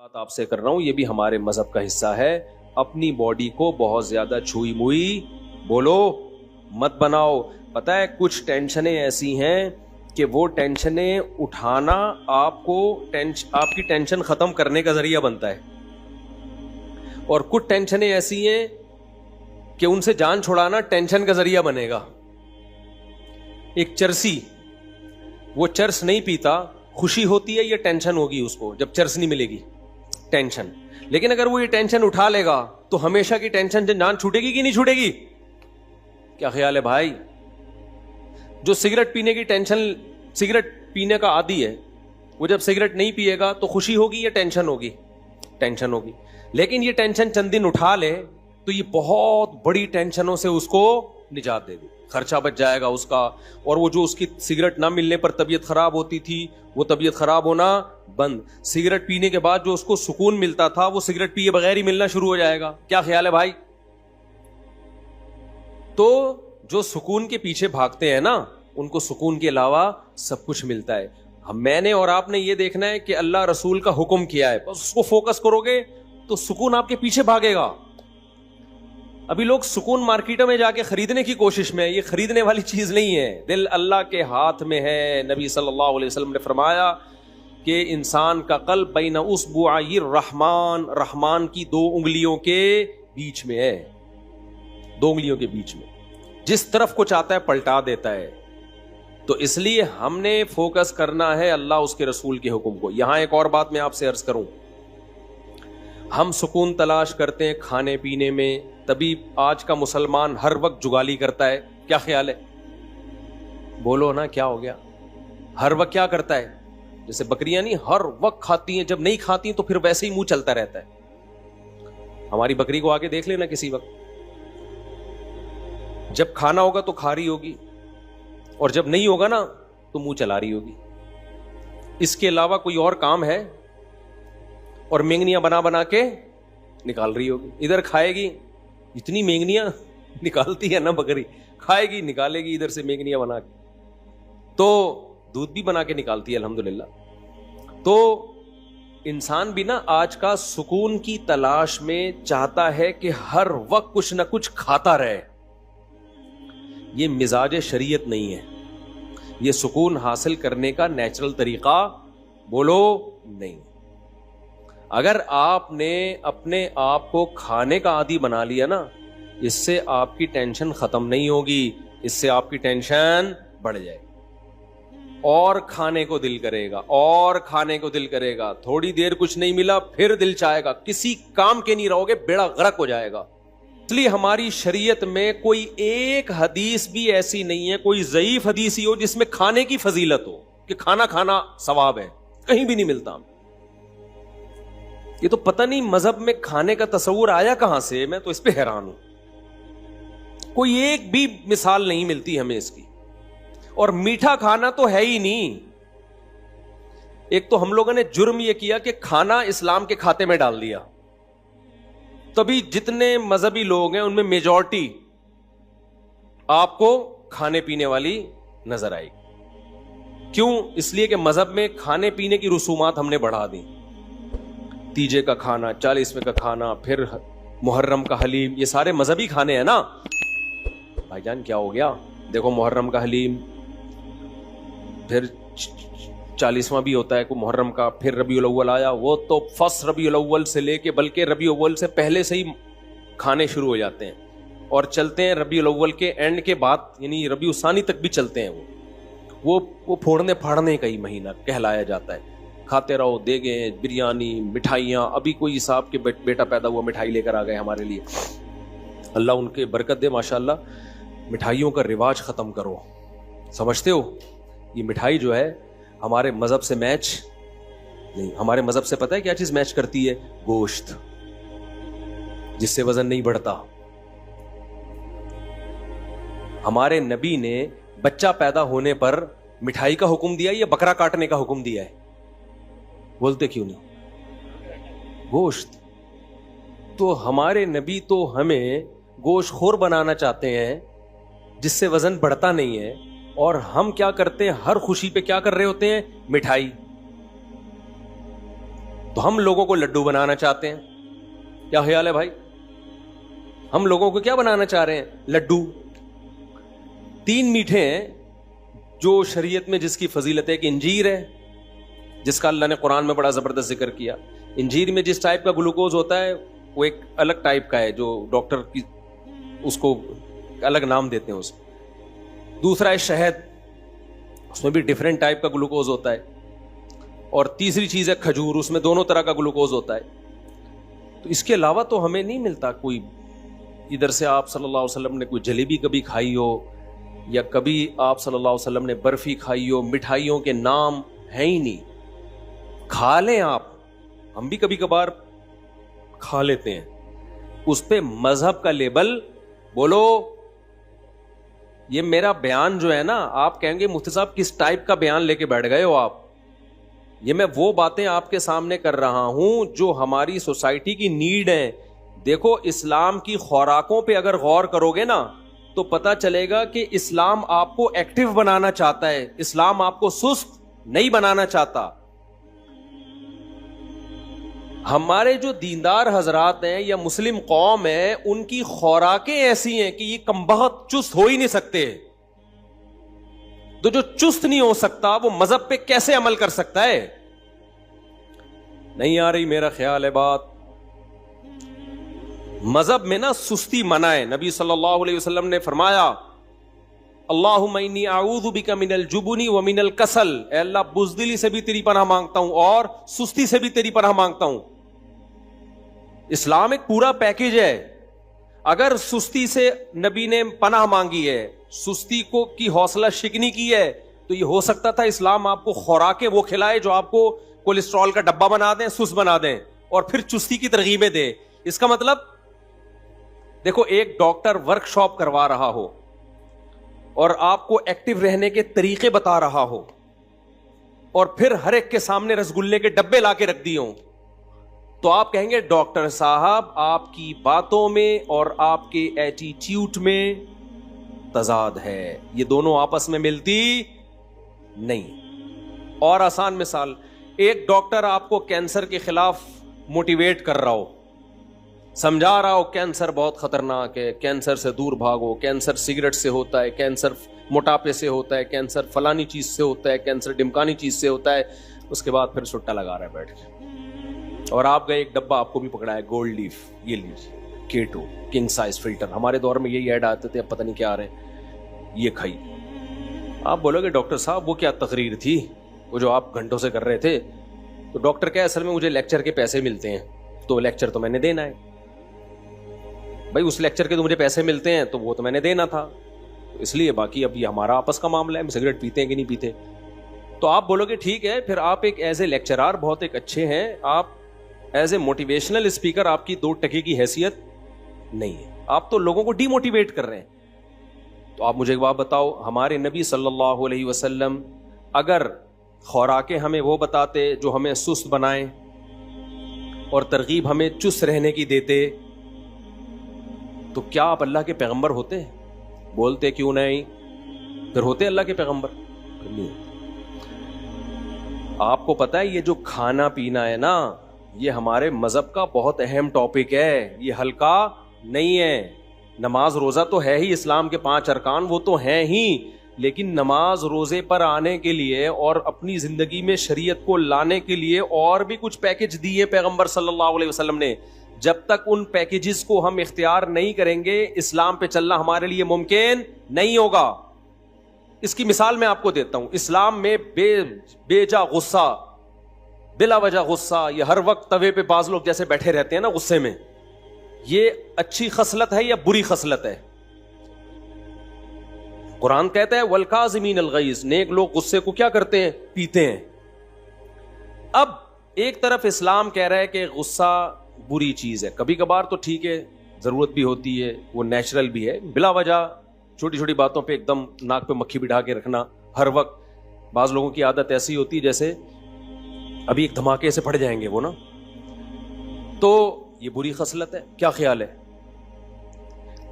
بات آپ سے کر رہا ہوں یہ بھی ہمارے مذہب کا حصہ ہے. اپنی باڈی کو بہت زیادہ چھوئی موئی بولو مت بناؤ. پتہ ہے کچھ ٹینشنیں ایسی ہیں کہ وہ ٹینشنیں اٹھانا آپ کی ٹینشن ختم کرنے کا ذریعہ بنتا ہے, اور کچھ ٹینشنیں ایسی ہیں کہ ان سے جان چھڑانا ٹینشن کا ذریعہ بنے گا. ایک چرسی وہ چرس نہیں پیتا, خوشی ہوتی ہے یہ ٹینشن ہوگی اس کو جب چرس نہیں ملے گی, ٹینشن. لیکن اگر وہ یہ ٹینشن اٹھا لے گا تو ہمیشہ کی ٹینشن جان چھوٹے گی کہ نہیں چھوٹے گی؟ کیا خیال ہے بھائی؟ جو سگریٹ پینے کی ٹینشن, سگریٹ پینے کا عادی ہے, وہ جب سگریٹ نہیں پیے گا تو خوشی ہوگی یا ٹینشن ہوگی؟ ٹینشن ہوگی. لیکن یہ ٹینشن چند دن اٹھا لے تو یہ بہت بڑی ٹینشنوں سے اس کو نجات دے دے, خرچہ بچ جائے گا اس کا. اور وہ جو اس کی سگریٹ نہ ملنے پر طبیعت خراب ہوتی تھی وہ طبیعت خراب ہونا بند. سگریٹ پینے کے بعد جو اس کو سکون ملتا تھا وہ سگریٹ پیے بغیر ہی ملنا شروع ہو جائے گا. کیا خیال ہے بھائی؟ تو جو سکون کے پیچھے بھاگتے ہیں نا ان کو سکون کے علاوہ سب کچھ ملتا ہے. میں نے اور آپ نے یہ دیکھنا ہے کہ اللہ رسول کا حکم کیا ہے, بس اس کو فوکس کرو گے تو سکون آپ کے پیچھے بھاگے گا. ابھی لوگ سکون مارکیٹوں میں جا کے خریدنے کی کوشش میں, یہ خریدنے والی چیز نہیں ہے, دل اللہ کے ہاتھ میں ہے. نبی صلی اللہ علیہ وسلم نے فرمایا کہ انسان کا قلب بین اصبعی الرحمن, رحمان کی 2 انگلیوں کے بیچ میں ہے, 2 انگلیوں کے بیچ میں, جس طرف کو چاہتا ہے پلٹا دیتا ہے. تو اس لیے ہم نے فوکس کرنا ہے اللہ اس کے رسول کے حکم کو. یہاں ایک اور بات میں آپ سے عرض کروں, ہم سکون تلاش کرتے ہیں کھانے پینے میں, تبھی آج کا مسلمان ہر وقت جگالی کرتا ہے. کیا خیال ہے؟ بولو نا کیا ہو گیا؟ ہر وقت کیا کرتا ہے؟ جیسے بکریاں نہیں ہر وقت کھاتی ہیں, جب نہیں کھاتی تو پھر ویسے ہی منہ چلتا رہتا ہے. ہماری بکری کو آگے دیکھ لینا کسی وقت, جب کھانا ہوگا تو کھا رہی ہوگی اور جب نہیں ہوگا نا تو منہ چلا رہی ہوگی. اس کے علاوہ کوئی اور کام ہے؟ اور مینگنیاں بنا بنا کے نکال رہی ہوگی. ادھر کھائے گی, اتنی مینگنیاں نکالتی ہے نا بکری, کھائے گی نکالے گی ادھر سے مینگنیاں بنا کے, تو دودھ بھی بنا کے نکالتی ہے الحمدللہ. تو انسان بھی نا آج کا سکون کی تلاش میں چاہتا ہے کہ ہر وقت کچھ نہ کچھ کھاتا رہے. یہ مزاج شریعت نہیں ہے, یہ سکون حاصل کرنے کا نیچرل طریقہ بولو نہیں. اگر آپ نے اپنے آپ کو کھانے کا عادی بنا لیا نا, اس سے آپ کی ٹینشن ختم نہیں ہوگی, اس سے آپ کی ٹینشن بڑھ جائے گی, اور کھانے کو دل کرے گا, اور کھانے کو دل کرے گا. تھوڑی دیر کچھ نہیں ملا پھر دل چاہے گا, کسی کام کے نہیں رہو گے, بیڑا غرق ہو جائے گا. اس لیے ہماری شریعت میں کوئی ایک حدیث بھی ایسی نہیں ہے, کوئی ضعیف حدیث ہی ہو جس میں کھانے کی فضیلت ہو کہ کھانا کھانا ثواب ہے, کہیں بھی نہیں ملتا. یہ تو پتہ نہیں مذہب میں کھانے کا تصور آیا کہاں سے, میں تو اس پہ حیران ہوں. کوئی ایک بھی مثال نہیں ملتی ہمیں اس کی. اور میٹھا کھانا تو ہے ہی نہیں. ایک تو ہم لوگوں نے جرم یہ کیا کہ کھانا اسلام کے کھاتے میں ڈال دیا, تبھی جتنے مذہبی لوگ ہیں ان میں میجورٹی آپ کو کھانے پینے والی نظر آئے گی. کیوں؟ اس لیے کہ مذہب میں کھانے پینے کی رسومات ہم نے بڑھا دی. تیجے کا کھانا, 40ویں کا کھانا, پھر محرم کا حلیم, یہ سارے مذہبی کھانے ہیں نا. بھائی جان کیا ہو گیا؟ دیکھو محرم کا حلیم, پھر 40واں بھی ہوتا ہے کو محرم کا, پھر ربیع الاول آیا, وہ تو فرسٹ ربیع الاول سے لے کے بلکہ ربیع الاول سے پہلے سے ہی کھانے شروع ہو جاتے ہیں اور چلتے ہیں ربیع الاول کے اینڈ کے بعد, یعنی ربیع الثانی تک بھی چلتے ہیں. وہ پھوڑنے پھاڑنے کا ہی مہینہ کہلایا جاتا ہے. کھاتے رہو, دیگیں, بریانی, مٹھائیاں. ابھی کوئی صاحب کے بیٹا پیدا ہوا, مٹھائی لے کر آ گئے ہمارے لیے, اللہ ان کے برکت دے ماشاءاللہ. مٹھائیوں کا رواج ختم کرو. سمجھتے ہو یہ مٹھائی جو ہے ہمارے مذہب سے میچ نہیں. ہمارے مذہب سے پتہ ہے کیا چیز میچ کرتی ہے؟ گوشت, جس سے وزن نہیں بڑھتا. ہمارے نبی نے بچہ پیدا ہونے پر مٹھائی کا حکم دیا یا بکرا کاٹنے کا حکم دیا ہے؟ بولتے کیوں نہیں؟ گوشت. تو ہمارے نبی تو ہمیں گوشت خور بنانا چاہتے ہیں جس سے وزن بڑھتا نہیں ہے, اور ہم کیا کرتے ہیں؟ ہر خوشی پہ کیا کر رہے ہوتے ہیں؟ مٹھائی. تو ہم لوگوں کو لڈو بنانا چاہتے ہیں. کیا خیال ہے بھائی؟ ہم لوگوں کو کیا بنانا چاہ رہے ہیں؟ لڈو. 3 میٹھے ہیں جو شریعت میں جس کی فضیلت ہے کہ انجیر ہے، جس کا اللہ نے قرآن میں بڑا زبردست ذکر کیا. انجیر میں جس ٹائپ کا گلوکوز ہوتا ہے وہ ایک الگ ٹائپ کا ہے جو ڈاکٹر کی اس کو الگ نام دیتے ہیں اس کو. دوسرا ہے شہد، اس میں بھی ڈیفرنٹ ٹائپ کا گلوکوز ہوتا ہے. اور تیسری چیز ہے کھجور، اس میں دونوں طرح کا گلوکوز ہوتا ہے. تو اس کے علاوہ تو ہمیں نہیں ملتا کوئی. ادھر سے آپ صلی اللہ علیہ وسلم نے کوئی جلیبی کبھی کھائی ہو، یا کبھی آپ صلی اللہ علیہ وسلم نے برفی کھائی ہو، مٹھائیوں کے نام ہیں ہی نہیں. کھا لیں آپ، ہم بھی کبھی کبھار کھا لیتے ہیں. اس پہ مذہب کا لیبل بولو. یہ میرا بیان جو ہے نا، آپ کہیں گے مفتی صاحب کس ٹائپ کا بیان لے کے بیٹھ گئے ہو آپ. یہ میں وہ باتیں آپ کے سامنے کر رہا ہوں جو ہماری سوسائٹی کی نیڈ ہیں. دیکھو اسلام کی خوراکوں پہ اگر غور کرو گے نا تو پتا چلے گا کہ اسلام آپ کو ایکٹیو بنانا چاہتا ہے، اسلام آپ کو سست نہیں بنانا چاہتا. ہمارے جو دیندار حضرات ہیں یا مسلم قوم ہے، ان کی خوراکیں ایسی ہیں کہ یہ کمبخت چست ہو ہی نہیں سکتے. تو جو چست نہیں ہو سکتا وہ مذہب پہ کیسے عمل کر سکتا ہے؟ نہیں آ رہی میرا خیال ہے بات. مذہب میں نا سستی منع ہے. نبی صلی اللہ علیہ وسلم نے فرمایا اللہم انی اعوذ بک من الجبن ومن الکسل، اے اللہ بزدلی سے بھی تیری پناہ مانگتا ہوں اور سستی سے بھی تیری پناہ مانگتا ہوں. اسلام ایک پورا پیکج ہے. اگر سستی سے نبی نے پناہ مانگی ہے، سستی کو کی حوصلہ شکنی کی ہے، تو یہ ہو سکتا تھا اسلام آپ کو خوراکیں وہ کھلائے جو آپ کو کولیسٹرول کا ڈبہ بنا دیں، سست بنا دیں، اور پھر چستی کی ترغیبیں دے. اس کا مطلب دیکھو ایک ڈاکٹر ورک شاپ کروا رہا ہو اور آپ کو ایکٹیو رہنے کے طریقے بتا رہا ہو، اور پھر ہر ایک کے سامنے رسگلے کے ڈبے لا کے رکھ دیے ہوں، تو آپ کہیں گے ڈاکٹر صاحب آپ کی باتوں میں اور آپ کے ایٹیٹیوڈ میں تضاد ہے، یہ دونوں آپس میں ملتی نہیں. اور آسان مثال، ایک ڈاکٹر آپ کو کینسر کے خلاف موٹیویٹ کر رہا ہو، سمجھا رہا ہو کینسر بہت خطرناک ہے، کینسر سے دور بھاگو، کینسر سگریٹ سے ہوتا ہے، کینسر موٹاپے سے ہوتا ہے، کینسر فلانی چیز سے ہوتا ہے، کینسر ڈمکانی چیز سے ہوتا ہے. اس کے بعد پھر سٹا لگا رہا ہے بیٹھ کے، اور آپ گئے ایک ڈبہ آپ کو بھی پکڑا ہے گولڈ لیف، یہ لیجیے کیٹو کنگ سائز فلٹر، ہمارے دور میں یہی ایڈ آتے تھے، اب پتہ نہیں کیا آ رہے ہیں، یہ کھائی. آپ بولو گے ڈاکٹر صاحب وہ کیا تقریر تھی وہ جو آپ گھنٹوں سے کر رہے تھے؟ تو ڈاکٹر کیا اصل میں مجھے لیکچر کے پیسے ملتے ہیں، تو لیکچر تو میں نے دینا ہے بھائی، اس لیکچر کے تو مجھے پیسے ملتے ہیں تو وہ تو میں نے دینا تھا، اس لیے باقی اب یہ ہمارا آپس کا معاملہ ہے، ہم سگریٹ پیتے ہیں کہ نہیں پیتے. تو آپ بولو گے ٹھیک ہے، پھر آپ ایک ایز اے لیکچرار بہت ایک اچھے ہیں، آپ ایز اے موٹیویشنل اسپیکر آپ کی 2 ٹکے کی حیثیت نہیں ہے، آپ تو لوگوں کو ڈی موٹیویٹ کر رہے ہیں. تو آپ مجھے ایک بات بتاؤ، ہمارے نبی صلی اللہ علیہ وسلم اگر خوراکیں ہمیں وہ بتاتے جو ہمیں سست بنائیں اور ترغیب ہمیں چست رہنے کی دیتے، تو کیا آپ اللہ کے پیغمبر ہوتے؟ بولتے کیوں نہیں، پھر ہوتے اللہ کے پیغمبر نہیں. آپ کو پتا ہے یہ جو کھانا پینا ہے نا، یہ ہمارے مذہب کا بہت اہم ٹاپک ہے، یہ ہلکا نہیں ہے. نماز روزہ تو ہے ہی، اسلام کے 5 ارکان وہ تو ہیں ہی، لیکن نماز روزے پر آنے کے لیے اور اپنی زندگی میں شریعت کو لانے کے لیے اور بھی کچھ پیکج دیے پیغمبر صلی اللہ علیہ وسلم نے. جب تک ان پیکیجز کو ہم اختیار نہیں کریں گے، اسلام پہ چلنا ہمارے لیے ممکن نہیں ہوگا. اس کی مثال میں آپ کو دیتا ہوں. اسلام میں بے جا غصہ، بلا وجہ غصہ، یہ ہر وقت توے پہ بعض لوگ جیسے بیٹھے رہتے ہیں نا غصے میں، یہ اچھی خصلت ہے یا بری خصلت ہے؟ قرآن کہتا ہے والکاظمین الغیظ، نیک لوگ غصے کو کیا کرتے ہیں؟ پیتے ہیں. اب ایک طرف اسلام کہہ رہا ہے کہ غصہ بری چیز ہے، کبھی کبھار تو ٹھیک ہے، ضرورت بھی ہوتی ہے، وہ نیچرل بھی ہے. بلا وجہ چھوٹی چھوٹی باتوں پہ ایک دم ناک پہ مکھی بٹھا کے رکھنا ہر وقت، بعض لوگوں کی عادت ایسی ہوتی ہے جیسے ابھی ایک دھماکے سے پھٹ جائیں گے وہ نا، تو یہ بری خصلت ہے. کیا خیال ہے؟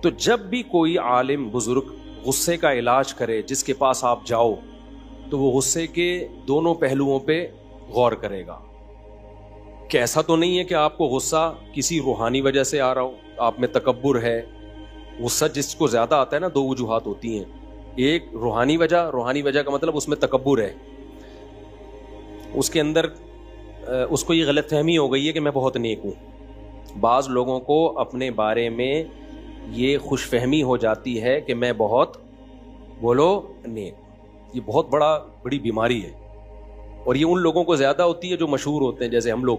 تو جب بھی کوئی عالم بزرگ غصے کا علاج کرے، جس کے پاس آپ جاؤ، تو وہ غصے کے دونوں پہلوؤں پہ غور کرے گا. کہ ایسا تو نہیں ہے کہ آپ کو غصہ کسی روحانی وجہ سے آ رہا ہو, آپ میں تکبر ہے. غصہ جس کو زیادہ آتا ہے نا, دو وجوہات ہوتی ہیں. ایک روحانی وجہ کا مطلب اس میں تکبر ہے, اس کے اندر اس کو یہ غلط فہمی ہو گئی ہے کہ میں بہت نیک ہوں. بعض لوگوں کو اپنے بارے میں یہ خوش فہمی ہو جاتی ہے کہ میں بہت نیک. یہ بہت بڑی بیماری ہے, اور یہ ان لوگوں کو زیادہ ہوتی ہے جو مشہور ہوتے ہیں, جیسے ہم لوگ,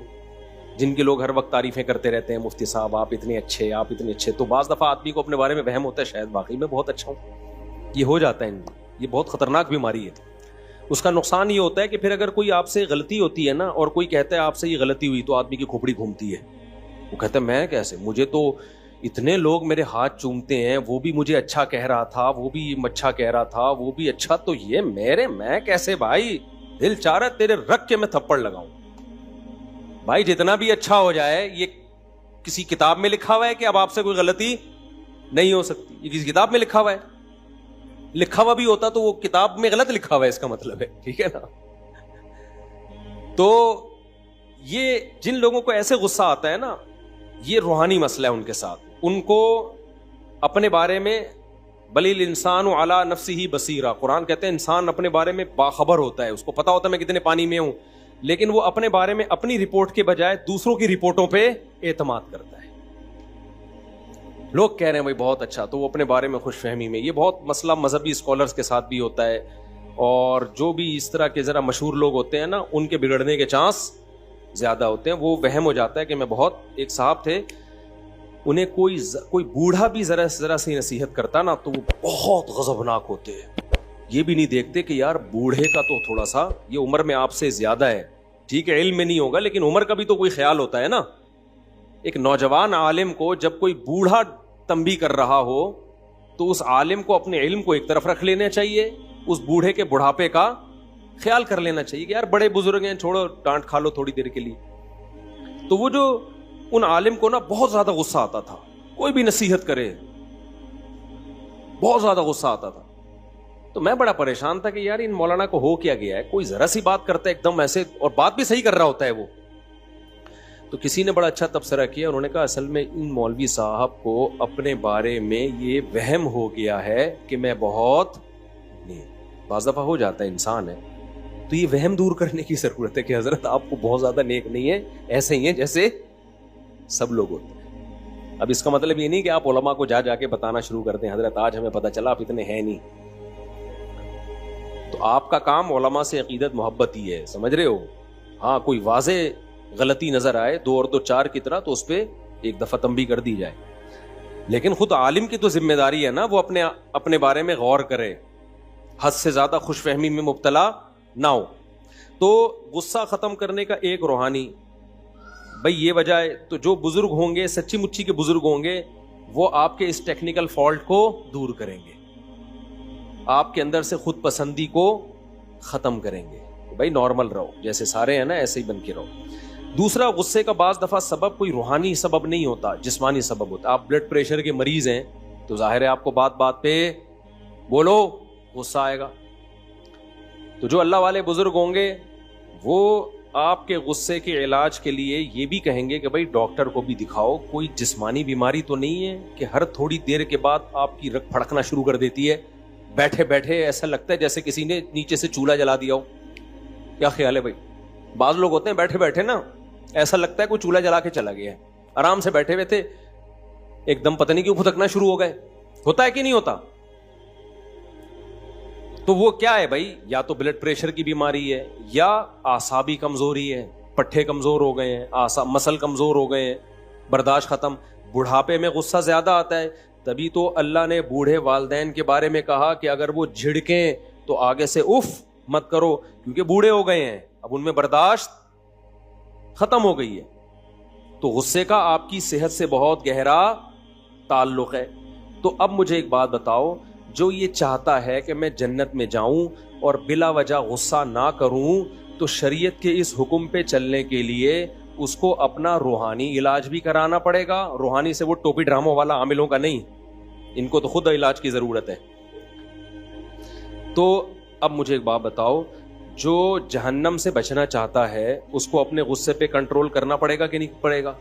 جن کے لوگ ہر وقت تعریفیں کرتے رہتے ہیں, مفتی صاحب آپ اتنے اچھے. تو بعض دفعہ آدمی کو اپنے بارے میں وہم ہوتا ہے شاید واقعی میں بہت اچھا ہوں. یہ ہو جاتا ہے, یہ بہت خطرناک بیماری ہے. اس کا نقصان یہ ہوتا ہے کہ پھر اگر کوئی آپ سے غلطی ہوتی ہے نا, اور کوئی کہتا ہے آپ سے یہ غلطی ہوئی, تو آدمی کی کھوپڑی گھومتی ہے. وہ کہتا ہے میں کیسے, مجھے تو اتنے لوگ میرے ہاتھ چومتے ہیں, وہ بھی مجھے اچھا کہہ رہا تھا, وہ بھی اچھا کہہ رہا تھا, وہ بھی اچھا, تو یہ میں کیسے بھائی, دل چاہ رہا ہے تیرے رکھ کے میں تھپڑ لگاؤں. بھائی جتنا بھی اچھا ہو جائے, یہ کسی کتاب میں لکھا ہوا ہے کہ اب آپ سے کوئی غلطی نہیں ہو سکتی. یہ کسی کتاب میں لکھا ہوا ہے, لکھا ہوا بھی ہوتا تو وہ کتاب میں غلط لکھا ہوا ہے, اس کا مطلب ہے, ٹھیک ہے نا. تو یہ جن لوگوں کو ایسے غصہ آتا ہے نا, یہ روحانی مسئلہ ہے ان کے ساتھ. ان کو اپنے بارے میں بل الانسان علی نفسہ بصیرہ, قرآن کہتے ہیں انسان اپنے بارے میں باخبر ہوتا ہے, اس کو پتا ہوتا ہے میں کتنے پانی میں ہوں, لیکن وہ اپنے بارے میں اپنی رپورٹ کے بجائے دوسروں کی رپورٹوں پہ اعتماد کرتا ہے. لوگ کہہ رہے ہیں بھائی بہت اچھا, تو وہ اپنے بارے میں خوش فہمی میں. یہ بہت مسئلہ مذہبی اسکالرز کے ساتھ بھی ہوتا ہے, اور جو بھی اس طرح کے ذرا مشہور لوگ ہوتے ہیں نا, ان کے بگڑنے کے چانس زیادہ ہوتے ہیں. وہ وہم ہو جاتا ہے کہ میں بہت, ایک صاحب تھے, انہیں کوئی بوڑھا بھی ذرا سی نصیحت کرتا نا تو وہ بہت غضبناک ہوتے ہیں. یہ بھی نہیں دیکھتے کہ یار بوڑھے کا تو تھوڑا سا یہ عمر میں آپ سے زیادہ ہے, ٹھیک ہے علم میں نہیں ہوگا, لیکن عمر کا بھی تو کوئی خیال ہوتا ہے نا. ایک نوجوان عالم کو جب کوئی بوڑھا تنبیہ کر رہا ہو تو اس عالم کو اپنے علم کو ایک طرف رکھ لینا چاہیے, اس بوڑھے کے بڑھاپے کا خیال کر لینا چاہیے کہ یار بڑے بزرگ ہیں, چھوڑو ڈانٹ کھا لو تھوڑی دیر کے لیے. تو وہ جو ان عالم کو نا بہت زیادہ غصہ آتا تھا, کوئی بھی نصیحت کرے بہت زیادہ غصہ آتا تھا. تو میں بڑا پریشان تھا کہ یار ان مولانا کو ہو کیا گیا ہے, کوئی ذرا سی بات کرتا ہے ایک دم ایسے, اور بات بھی صحیح کر رہا ہوتا ہے وہ. تو کسی نے بڑا اچھا تبصرہ کیا, انہوں نے کہا اصل میں ان مولوی صاحب کو اپنے بارے میں یہ وہم ہو گیا ہے کہ میں بہت نہیں. بعض دفعہ ہو جاتا ہے, انسان ہے, تو یہ وہم دور کرنے کی ضرورت ہے کہ حضرت آپ کو بہت زیادہ نیک نہیں ہے, ایسے ہی ہیں جیسے سب لوگ ہوتے ہیں. اب اس کا مطلب یہ نہیں کہ آپ علماء کو جا کے بتانا شروع کر دیں حضرت آج ہمیں پتہ چلا آپ اتنے ہیں نہیں. تو آپ کا کام علماء سے عقیدت محبت ہی ہے, سمجھ رہے ہو. ہاں کوئی واضح غلطی نظر آئے 2 اور 2 4 کی طرح, تو اس پہ ایک دفعہ تنبیہ کر دی جائے, لیکن خود عالم کی تو ذمہ داری ہے نا وہ اپنے بارے میں غور کرے, حد سے زیادہ خوش فہمی میں مبتلا نہ ہو. تو غصہ ختم کرنے کا ایک روحانی بھائی یہ وجہ ہے. تو جو بزرگ ہوں گے, سچی مچی کے بزرگ ہوں گے, وہ آپ کے اس ٹیکنیکل فالٹ کو دور کریں گے, آپ کے اندر سے خود پسندی کو ختم کریں گے. بھائی نارمل رہو, جیسے سارے ہیں نا ایسے ہی بن کے رہو. دوسرا, غصے کا بعض دفعہ سبب کوئی روحانی سبب نہیں ہوتا, جسمانی سبب ہوتا. آپ بلڈ پریشر کے مریض ہیں تو ظاہر ہے آپ کو بات بات پہ بولو غصہ آئے گا. تو جو اللہ والے بزرگ ہوں گے وہ آپ کے غصے کے علاج کے لیے یہ بھی کہیں گے کہ بھائی ڈاکٹر کو بھی دکھاؤ, کوئی جسمانی بیماری تو نہیں ہے کہ ہر تھوڑی دیر کے بعد آپ کی رگ پھڑکنا شروع کر دیتی ہے, بیٹھے بیٹھے ایسا لگتا ہے جیسے کسی نے نیچے سے چولہا جلا دیا ہو. کیا خیال ہے بھائی؟ بعض لوگ ہوتے ہیں بیٹھے بیٹھے نا ایسا لگتا ہے کوئی چولہا جلا کے چلا گیا ہے, آرام سے بیٹھے ہوئے تھے ایک دم پتہ نہیں کیوں پھٹکنا شروع ہو گئے. ہوتا ہے کہ نہیں ہوتا؟ تو وہ کیا ہے بھائی, یا تو بلڈ پریشر کی بیماری ہے, یا اعصابی کمزوری ہے, پٹھے کمزور ہو گئے ہیں, مسل کمزور ہو گئے ہیں, برداشت ختم. بڑھاپے میں غصہ زیادہ آتا ہے, تبھی تو اللہ نے بوڑھے والدین کے بارے میں کہا کہ اگر وہ جھڑکیں تو آگے سے اف مت کرو, کیونکہ بوڑھے ہو گئے ہیں, اب ان میں برداشت ختم ہو گئی ہے. تو غصے کا آپ کی صحت سے بہت گہرا تعلق ہے. تو اب مجھے ایک بات بتاؤ, جو یہ چاہتا ہے کہ میں جنت میں جاؤں اور بلا وجہ غصہ نہ کروں, تو شریعت کے اس حکم پہ چلنے کے لیے اس کو اپنا روحانی علاج بھی کرانا پڑے گا. روحانی سے وہ ٹوپی ڈراموں والا عاملوں کا نہیں, ان کو تو خود علاج کی ضرورت ہے. تو اب مجھے ایک بات بتاؤ, جو جہنم سے بچنا چاہتا ہے اس کو اپنے غصے پہ کنٹرول کرنا پڑے گا کہ نہیں پڑے گا؟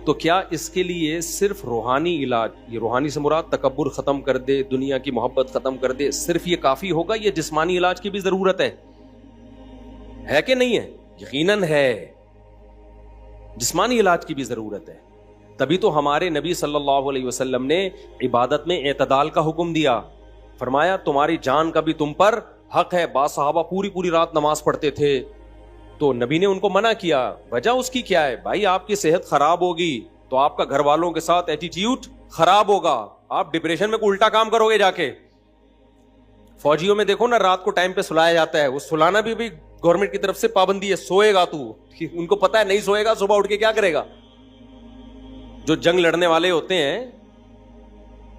تو کیا اس کے لیے صرف روحانی علاج، یہ روحانی سے مراد تکبر ختم کر دے، دنیا کی محبت ختم کر دے، صرف یہ کافی ہوگا؟ یہ جسمانی علاج کی بھی ضرورت ہے کہ نہیں ہے؟ یقیناً ہے، جسمانی علاج کی بھی ضرورت ہے۔ تبھی تو ہمارے نبی صلی اللہ علیہ وسلم نے عبادت میں اعتدال کا حکم دیا، فرمایا تمہاری جان کا بھی تم پر حق ہے۔ بعض صحابہ پوری رات نماز پڑھتے تھے تو نبی نے ان کو منع کیا، وجہ اس کی کیا ہے؟ بھائی آپ کی صحت خراب ہوگی تو آپ کا گھر والوں کے ساتھ ایٹیٹیوڈ خراب ہوگا، آپ ڈپریشن میں کوئی الٹا کام کرو گے جا کے۔ فوجیوں میں دیکھو نا، رات کو ٹائم پہ سلایا جاتا ہے، وہ سلانا بھی گورنمنٹ کی طرف سے پابندی ہے، سوئے گا تو، ان کو پتا ہے نہیں سوئے گا صبح اٹھ کے کیا کرے گا۔ جو جنگ لڑنے والے ہوتے ہیں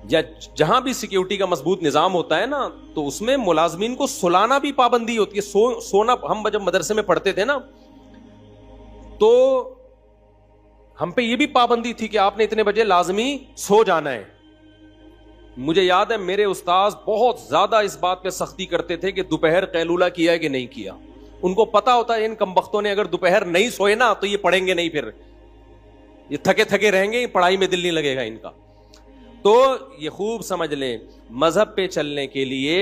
یا جہاں بھی سیکیورٹی کا مضبوط نظام ہوتا ہے نا، تو اس میں ملازمین کو سلانا بھی پابندی ہوتی ہے، سونا۔ ہم جب مدرسے میں پڑھتے تھے نا تو ہم پہ یہ بھی پابندی تھی کہ آپ نے اتنے بجے لازمی سو جانا ہے۔ مجھے یاد ہے میرے استاذ بہت زیادہ اس بات پہ سختی کرتے تھے کہ دوپہر قیلولہ کیا ہے کہ نہیں کیا۔ ان کو پتا ہوتا ہے ان کمبختوں نے اگر دوپہر نہیں سوئے نا تو یہ پڑھیں گے نہیں، پھر یہ تھکے تھکے رہیں گے، پڑھائی میں دل نہیں لگے گا ان کا۔ تو یہ خوب سمجھ لیں، مذہب پہ چلنے کے لیے،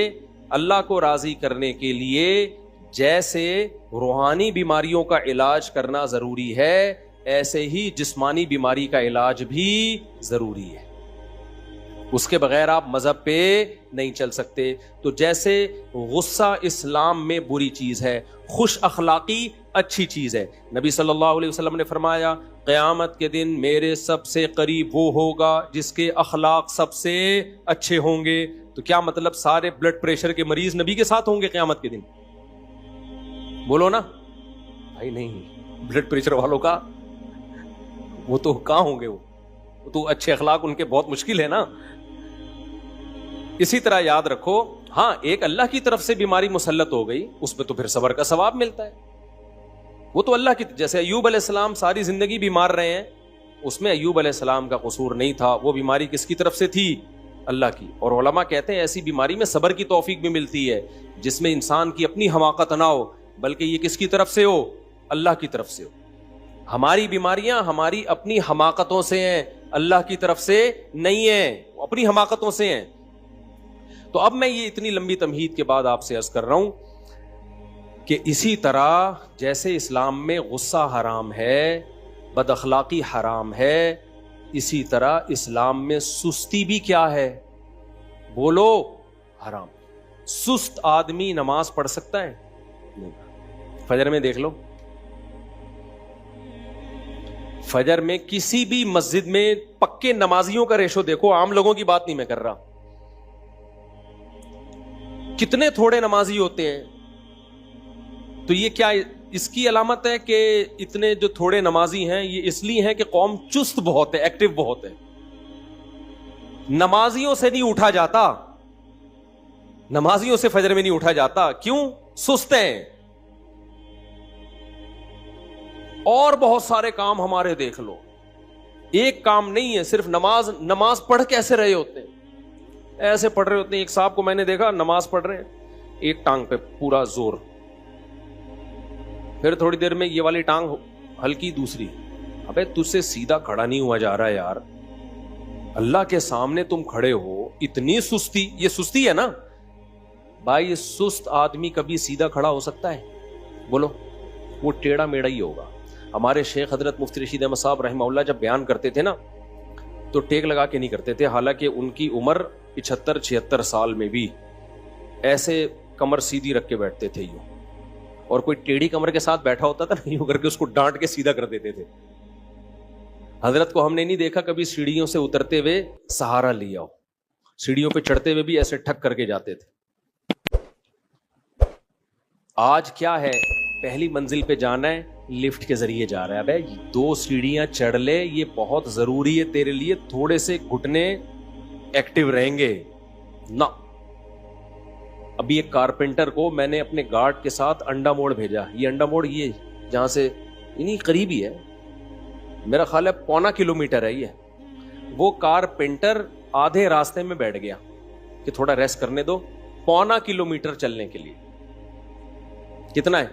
اللہ کو راضی کرنے کے لیے جیسے روحانی بیماریوں کا علاج کرنا ضروری ہے، ایسے ہی جسمانی بیماری کا علاج بھی ضروری ہے۔ اس کے بغیر آپ مذہب پہ نہیں چل سکتے۔ تو جیسے غصہ اسلام میں بری چیز ہے، خوش اخلاقی اچھی چیز ہے۔ نبی صلی اللہ علیہ وسلم نے فرمایا قیامت کے دن میرے سب سے قریب وہ ہوگا جس کے اخلاق سب سے اچھے ہوں گے۔ تو کیا مطلب سارے بلڈ پریشر کے مریض نبی کے ساتھ ہوں گے قیامت کے دن؟ بولو نا بھائی، نہیں، بلڈ پریشر والوں کا وہ تو کہاں ہوں گے، وہ تو اچھے اخلاق ان کے بہت مشکل ہے نا۔ اسی طرح یاد رکھو، ہاں ایک اللہ کی طرف سے بیماری مسلط ہو گئی، اس پہ تو پھر صبر کا ثواب ملتا ہے۔ وہ تو اللہ کی، جیسے ایوب علیہ السلام ساری زندگی بیمار رہے ہیں، اس میں ایوب علیہ السلام کا قصور نہیں تھا، وہ بیماری کس کی طرف سے تھی؟ اللہ کی۔ اور علماء کہتے ہیں ایسی بیماری میں صبر کی توفیق بھی ملتی ہے، جس میں انسان کی اپنی حماقت نہ ہو، بلکہ یہ کس کی طرف سے ہو؟ اللہ کی طرف سے ہو۔ ہماری بیماریاں ہماری اپنی حماقتوں سے ہیں، اللہ کی طرف سے نہیں ہیں، اپنی حماقتوں سے ہیں۔ تو اب میں یہ اتنی لمبی تمہید کے بعد آپ سے عرض کر رہا ہوں کہ اسی طرح جیسے اسلام میں غصہ حرام ہے، بد اخلاقی حرام ہے، اسی طرح اسلام میں سستی بھی کیا ہے؟ بولو، حرام۔ سست آدمی نماز پڑھ سکتا ہے؟ نہیں۔ فجر میں دیکھ لو، فجر میں کسی بھی مسجد میں پکے نمازیوں کا ریشو دیکھو، عام لوگوں کی بات نہیں میں کر رہا، کتنے تھوڑے نمازی ہوتے ہیں۔ تو یہ کیا اس کی علامت ہے کہ اتنے جو تھوڑے نمازی ہیں یہ اس لیے ہیں کہ قوم چست بہت ہے، ایکٹیو بہت ہے؟ نمازیوں سے نہیں اٹھا جاتا، نمازیوں سے فجر میں نہیں اٹھا جاتا، کیوں؟ سست ہیں۔ اور بہت سارے کام ہمارے دیکھ لو، ایک کام نہیں ہے، صرف نماز پڑھ کیسے رہے ہوتے ہیں، ایسے پڑھ رہے ہوتے ہیں۔ ایک صاحب کو میں نے دیکھا نماز پڑھ رہے ہیں، ایک ٹانگ پہ پورا زور، پھر تھوڑی دیر میں یہ والی ٹانگ ہلکی، دوسری۔ ابے تجھ سے سیدھا کھڑا نہیں ہوا جا رہا یار، اللہ کے سامنے تم کھڑے ہو، اتنی سستی، یہ سستی ہے نا بھائی؟ یہ سست آدمی کبھی سیدھا کھڑا ہو سکتا ہے؟ بولو، وہ ٹیڑھا میڑھا ہی ہوگا۔ ہمارے شیخ حضرت مفتی رشید احمد صاحب رحمہ اللہ جب بیان کرتے تھے نا تو ٹیک لگا کے نہیں کرتے تھے، حالانکہ ان کی عمر 75-76 سال میں بھی ایسے کمر سیدھی رکھ کے بیٹھتے تھے یوں، اور کوئی ٹیڑھی کمر کے ساتھ بیٹھا ہوتا تھا نا یوں کر کے اس کو ڈانٹ کے سیدھا کر دیتے تھے۔ حضرت کو ہم نے نہیں دیکھا کبھی سیڑھیوں سے اترتے ہوئے سہارا لیا ہو، سیڑھیوں پہ چڑھتے ہوئے بھی ایسے ٹھک کر کے جاتے تھے۔ آج کیا ہے، پہلی منزل پہ جانا ہے لفٹ کے ذریعے جا رہا ہے، بھائی 2 سیڑھیاں چڑھ لے، یہ بہت ضروری ہے تیرے لیے، تھوڑے سے گھٹنے ایکٹیو رہیں گے نہ۔ ابھی ایک کارپینٹر کو میں نے اپنے گارڈ کے ساتھ انڈا موڑ بھیجا، یہ انڈا موڑ یہ جہاں سے انہیں قریب ہی ہے، میرا خیال ہے 0.25 کلومیٹر ہے یہ۔ وہ کارپینٹر آدھے راستے میں بیٹھ گیا کہ تھوڑا ریسٹ کرنے دو، 0.25 کلومیٹر چلنے کے لیے۔ کتنا ہے؟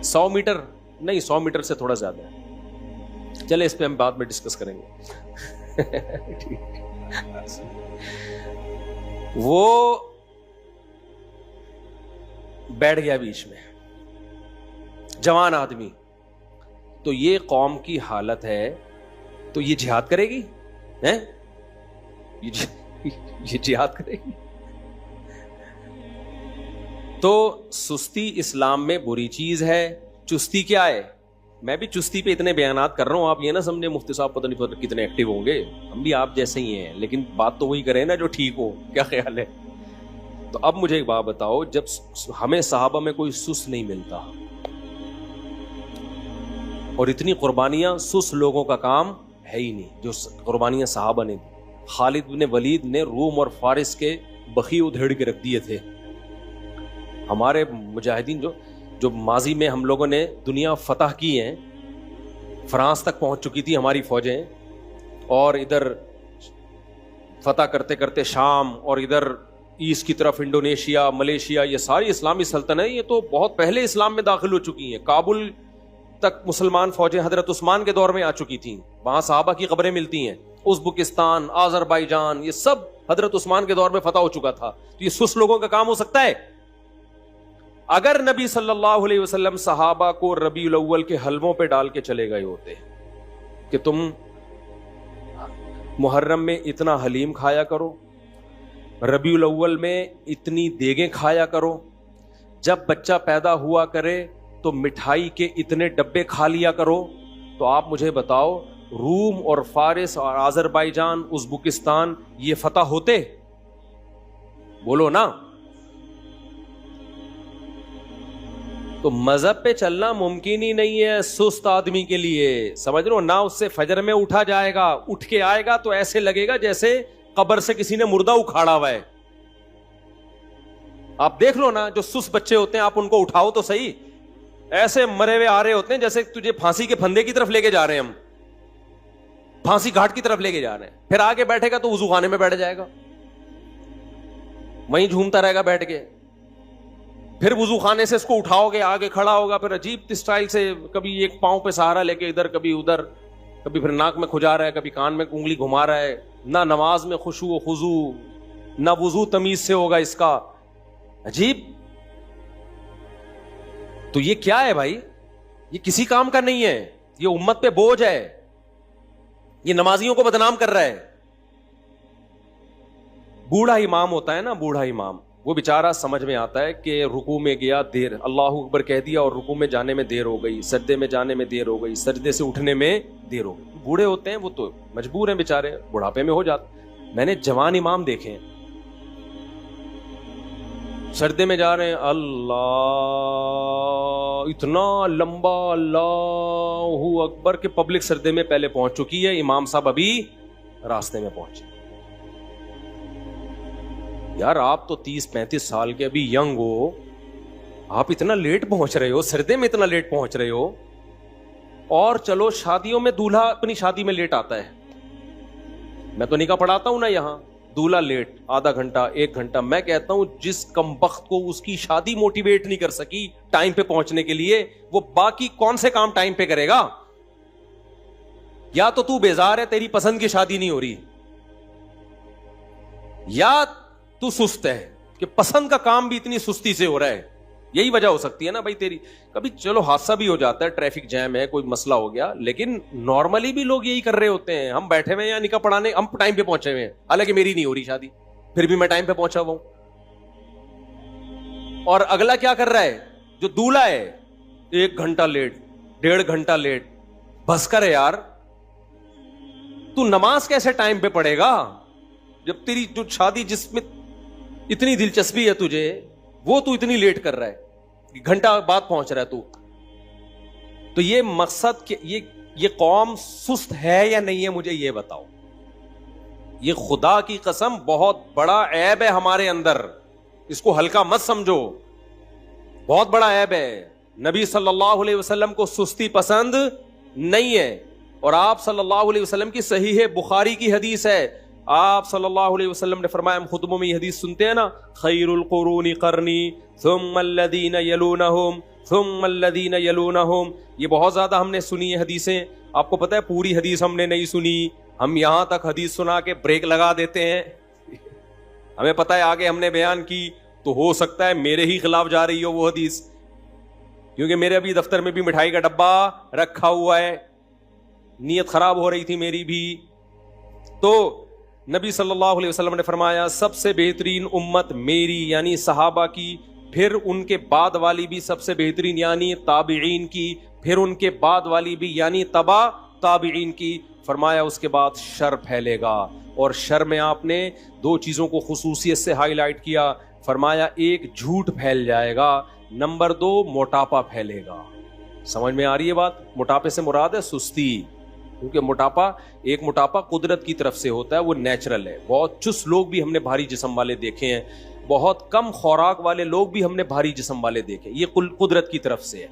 100 میٹر نہیں، 100 میٹر سے تھوڑا زیادہ ہے. چلے اس پہ ہم بعد میں ڈسکس کریں گے. وہ بیٹھ گیا بیچ میں، جوان آدمی. تو یہ قوم کی حالت ہے، تو یہ جہاد کرے گی؟ یہ جہاد کرے گی؟ تو سستی اسلام میں بری چیز ہے. چستی کیا ہے؟ میں بھی چستی پہ اتنے بیانات کر رہا ہوں، آپ یہ نہ سمجھے مفتی صاحب پتہ نہیں کتنے ایکٹیو ہوں گے، ہم بھی آپ جیسے ہی ہیں، لیکن بات تو وہی کریں نا جو ٹھیک ہو. کیا خیال ہے؟ تو اب مجھے ایک بات بتاؤ، جب ہمیں صحابہ میں کوئی سس نہیں ملتا، اور اتنی قربانیاں سس لوگوں کا کام ہے ہی نہیں جو قربانیاں صحابہ نے دی. خالد بن ولید نے روم اور فارس کے بخی ادھیڑ کے رکھ دیے تھے. ہمارے مجاہدین جو ماضی میں ہم لوگوں نے دنیا فتح کی ہیں، فرانس تک پہنچ چکی تھی ہماری فوجیں، اور ادھر فتح کرتے کرتے شام، اور ادھر ایسٹ کی طرف انڈونیشیا، ملیشیا، یہ ساری اسلامی سلطنتیں یہ تو بہت پہلے اسلام میں داخل ہو چکی ہیں. کابل تک مسلمان فوجیں حضرت عثمان کے دور میں آ چکی تھیں، وہاں صحابہ کی قبریں ملتی ہیں. ازبکستان، آذربائیجان، یہ سب حضرت عثمان کے دور میں فتح ہو چکا تھا. تو یہ سس لوگوں کا کام ہو سکتا ہے؟ اگر نبی صلی اللہ علیہ وسلم صحابہ کو ربیع الاول کے حلووں پہ ڈال کے چلے گئے ہوتے کہ تم محرم میں اتنا حلیم کھایا کرو، ربیع الاول میں اتنی دیگیں کھایا کرو، جب بچہ پیدا ہوا کرے تو مٹھائی کے اتنے ڈبے کھا لیا کرو، تو آپ مجھے بتاؤ روم اور فارس اور آذربائیجان، ازبکستان یہ فتح ہوتے؟ بولو نا. تو مذہب پہ چلنا ممکن ہی نہیں ہے سست آدمی کے لیے، سمجھ رہے ہو نا. اس سے فجر میں اٹھا جائے گا، اٹھ کے آئے گا تو ایسے لگے گا جیسے قبر سے کسی نے مردہ اکھاڑا ہوا ہے. آپ دیکھ لو نا، جو سست بچے ہوتے ہیں آپ ان کو اٹھاؤ تو صحیح، ایسے مرے ہوئے آ رہے ہوتے ہیں جیسے تجھے پھانسی کے پھندے کی طرف لے کے جا رہے ہیں، ہم پھانسی گھاٹ کی طرف لے کے جا رہے ہیں. پھر آگے بیٹھے گا تو وضو خانے میں بیٹھ جائے گا، وہیں جھومتا رہے گا بیٹھ کے. پھر وضو خانے سے اس کو اٹھاؤ گے، آگے کھڑا ہوگا، پھر عجیب اسٹائل سے کبھی ایک پاؤں پہ سہارا لے کے ادھر، کبھی ادھر، کبھی پھر ناک میں کھجا رہا ہے، کبھی کان میں انگلی گھما رہا ہے. نہ نماز میں خشوع و خضوع، نہ وضو تمیز سے ہوگا اس کا. عجیب. تو یہ کیا ہے بھائی؟ یہ کسی کام کا نہیں ہے، یہ امت پہ بوجھ ہے، یہ نمازیوں کو بدنام کر رہا ہے. بوڑھا امام ہوتا ہے نا، بوڑھا امام، وہ بیچارہ سمجھ میں آتا ہے کہ رکوع میں گیا دیر، اللہ اکبر کہہ دیا اور رکوع میں جانے میں دیر ہو گئی، سجدے میں جانے میں دیر ہو گئی، سجدے سے اٹھنے میں دیر ہو گئی. بوڑھے ہوتے ہیں وہ تو مجبور ہیں بیچارے، بڑھاپے میں ہو جاتے. میں نے جوان امام دیکھے ہیں سجدے میں جا رہے ہیں، اللہ اتنا لمبا اللہ اکبر کہ پبلک سجدے میں پہلے پہنچ چکی ہے، امام صاحب ابھی راستے میں پہنچے. یار آپ تو 30-35 سال کے ابھی ینگ ہو، آپ اتنا لیٹ پہنچ رہے ہو، سردے میں اتنا لیٹ پہنچ رہے ہو. اور چلو شادیوں میں دولہا اپنی شادی میں لیٹ آتا ہے، میں تو نکاح پڑھاتا ہوں نا یہاں، دولہا لیٹ آدھا گھنٹہ 1 گھنٹہ. میں کہتا ہوں جس کمبخت کو اس کی شادی موٹیویٹ نہیں کر سکی ٹائم پہ پہنچنے کے لیے، وہ باقی کون سے کام ٹائم پہ کرے گا؟ یا تو تو بیزار ہے، تیری پسند کی شادی نہیں ہو رہی، یا تو سست ہے کہ پسند کا کام بھی اتنی سستی سے ہو رہا ہے. یہی وجہ ہو سکتی ہے نا بھائی تیری. کبھی چلو حادثہ بھی ہو جاتا ہے، ٹریفک جیم ہے، کوئی مسئلہ ہو گیا، لیکن نارملی بھی لوگ یہی کر رہے ہوتے ہیں. ہم بیٹھے ہوئے ہیں یا نکاح پڑھانے، ہم ٹائم پہ پہنچے ہوئے ہیں، حالانکہ میری نہیں ہو رہی شادی، پھر بھی میں ٹائم پہ پہنچا ہوا ہوں. اور اگلا کیا کر رہا ہے؟ جو دولہا ہے 1 گھنٹہ لیٹ، 1.5 گھنٹہ لیٹ. بس کر یار، تو نماز کیسے ٹائم پہ پڑھے گا جب تیری جو شادی جس میں اتنی دلچسپی ہے تجھے، وہ تو اتنی لیٹ کر رہا ہے، گھنٹہ بعد پہنچ رہا ہے تو. تو یہ مقصد کہ یہ قوم سست ہے یا نہیں ہے، مجھے یہ بتاؤ. یہ خدا کی قسم بہت بڑا عیب ہے ہمارے اندر، اس کو ہلکا مت سمجھو، بہت بڑا عیب ہے. نبی صلی اللہ علیہ وسلم کو سستی پسند نہیں ہے. اور آپ صلی اللہ علیہ وسلم کی صحیح بخاری کی حدیث ہے، آپ صلی اللہ علیہ وسلم نے فرمایا, ہم خطبوں میں یہ حدیث سنتے ہیں نا, خیر القرون قرنی ثم الذین یلونہم ثم الذین یلونہم, یہ بہت زیادہ ہم نے سنی ہے حدیثیں. آپ کو پتہ ہے پوری حدیث ہم نے نہیں سنی, ہم یہاں تک حدیث سنا کے بریک لگا دیتے ہیں. ہمیں پتہ ہے آگے ہم نے بیان کی تو ہو سکتا ہے میرے ہی خلاف جا رہی ہو وہ حدیث, کیونکہ میرے ابھی دفتر میں بھی مٹھائی کا ڈبہ رکھا ہوا ہے, نیت خراب ہو رہی تھی میری بھی. تو نبی صلی اللہ علیہ وسلم نے فرمایا سب سے بہترین امت میری یعنی صحابہ کی, پھر ان کے بعد والی بھی سب سے بہترین یعنی تابعین کی, پھر ان کے بعد والی بھی یعنی تبع تابعین کی. فرمایا اس کے بعد شر پھیلے گا, اور شر میں آپ نے دو چیزوں کو خصوصیت سے ہائی لائٹ کیا. فرمایا ایک جھوٹ پھیل جائے گا, نمبر دو موٹاپا پھیلے گا. سمجھ میں آ رہی ہے بات؟ موٹاپے سے مراد ہے سستی, کیونکہ موٹاپا قدرت کی طرف سے ہوتا ہے, وہ نیچرل ہے. بہت چست لوگ بھی ہم نے بھاری جسم والے دیکھے ہیں, بہت کم خوراک والے لوگ بھی ہم نے بھاری جسم والے دیکھے, یہ قدرت کی طرف سے ہے.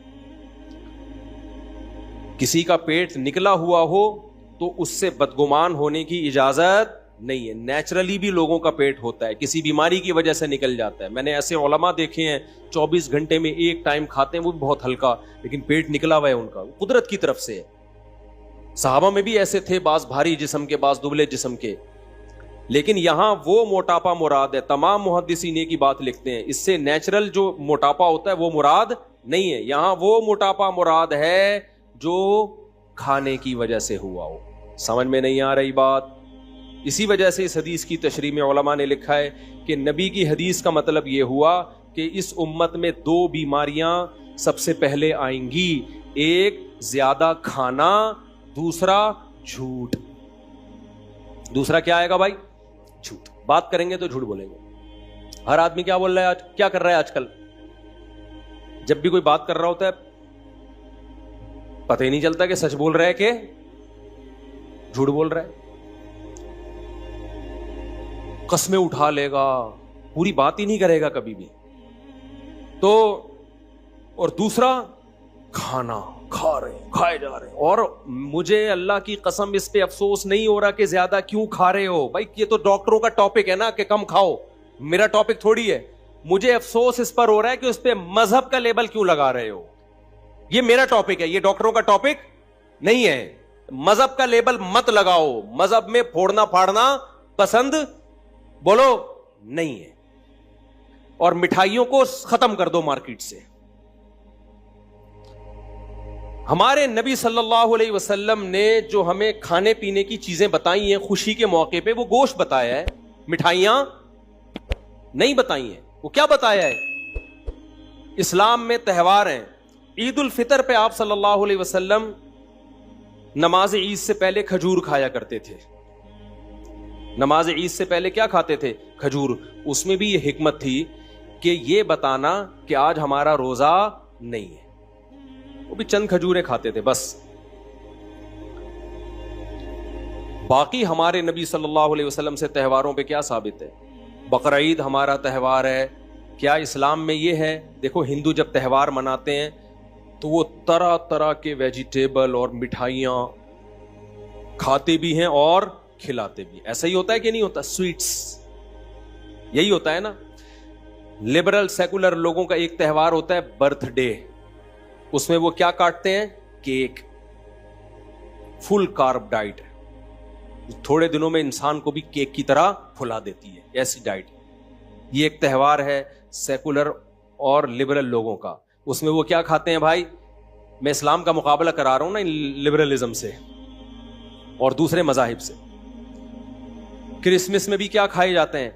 کسی کا پیٹ نکلا ہوا ہو تو اس سے بدگمان ہونے کی اجازت نہیں ہے. نیچرلی بھی لوگوں کا پیٹ ہوتا ہے, کسی بیماری کی وجہ سے نکل جاتا ہے. میں نے ایسے علماء دیکھے ہیں 24 گھنٹے میں ایک ٹائم کھاتے ہیں, وہ بھی بہت ہلکا, لیکن پیٹ نکلا ہوا ہے ان کا, قدرت کی طرف سے ہے. صحابہ میں بھی ایسے تھے, بعض بھاری جسم کے, بعض دبلے جسم کے. لیکن یہاں وہ موٹاپا مراد ہے. تمام محدثین کی بات لکھتے ہیں, اس سے نیچرل جو موٹاپا ہوتا ہے وہ مراد نہیں ہے. یہاں وہ موٹاپا مراد ہے جو کھانے کی وجہ سے ہوا ہو. سمجھ میں نہیں آ رہی بات؟ اسی وجہ سے اس حدیث کی تشریح میں علماء نے لکھا ہے کہ نبی کی حدیث کا مطلب یہ ہوا کہ اس امت میں دو بیماریاں سب سے پہلے آئیں گی, ایک زیادہ کھانا, دوسرا جھوٹ. دوسرا کیا آئے گا بھائی؟ جھوٹ. بات کریں گے تو جھوٹ بولیں گے. ہر آدمی کیا بول رہا ہے آج, کیا کر رہا ہے آج کل؟ جب بھی کوئی بات کر رہا ہوتا ہے پتہ ہی نہیں چلتا کہ سچ بول رہا ہے کہ جھوٹ بول رہا ہے. قسمیں اٹھا لے گا, پوری بات ہی نہیں کرے گا کبھی بھی. تو اور دوسرا کھانا, کھا رہے ہیں, کھائے جا رہے ہیں. اور مجھے اللہ کی قسم اس پہ افسوس نہیں ہو رہا کہ زیادہ کیوں کھا رہے ہو. بھائی یہ تو ڈاکٹروں کا ٹاپک ہے نا کہ کم کھاؤ, میرا ٹاپک تھوڑی ہے. مجھے افسوس اس پر ہو رہا ہے کہ اس پہ مذہب کا لیبل کیوں لگا رہے ہو. یہ میرا ٹاپک ہے, یہ ڈاکٹروں کا ٹاپک نہیں ہے. مذہب کا لیبل مت لگاؤ, مذہب میں پھوڑنا پھاڑنا پسند بولو نہیں ہے. اور مٹھائیوں کو ختم کر دو مارکیٹ سے. ہمارے نبی صلی اللہ علیہ وسلم نے جو ہمیں کھانے پینے کی چیزیں بتائی ہیں خوشی کے موقع پہ, وہ گوشت بتایا ہے, مٹھائیاں نہیں بتائی ہیں. وہ کیا بتایا ہے؟ اسلام میں تہوار ہیں. عید الفطر پہ آپ صلی اللہ علیہ وسلم نماز عید سے پہلے کھجور کھایا کرتے تھے. نماز عید سے پہلے کیا کھاتے تھے؟ کھجور. اس میں بھی یہ حکمت تھی کہ یہ بتانا کہ آج ہمارا روزہ نہیں ہے. وہ بھی چند کھجوریں کھاتے تھے بس. باقی ہمارے نبی صلی اللہ علیہ وسلم سے تہواروں پہ کیا ثابت ہے؟ بقرعید ہمارا تہوار ہے. کیا اسلام میں یہ ہے؟ دیکھو ہندو جب تہوار مناتے ہیں تو وہ طرح طرح کے ویجیٹیبل اور مٹھائیاں کھاتے بھی ہیں اور کھلاتے بھی. ایسا ہی ہوتا ہے کہ نہیں ہوتا؟ سویٹس یہی ہوتا ہے نا. لبرل سیکولر لوگوں کا ایک تہوار ہوتا ہے برتھ ڈے. اس میں وہ کیا کاٹتے ہیں؟ کیک. فل کارب ڈائٹ, تھوڑے دنوں میں انسان کو بھی کیک کی طرح پھلا دیتی ہے, ایسی ڈائٹ. یہ ایک تہوار ہے سیکولر اور لبرل لوگوں کا. اس میں وہ کیا کھاتے ہیں بھائی؟ میں اسلام کا مقابلہ کرا رہا ہوں نا لبرلزم سے اور دوسرے مذاہب سے. کرسمس میں بھی کیا کھائے جاتے ہیں؟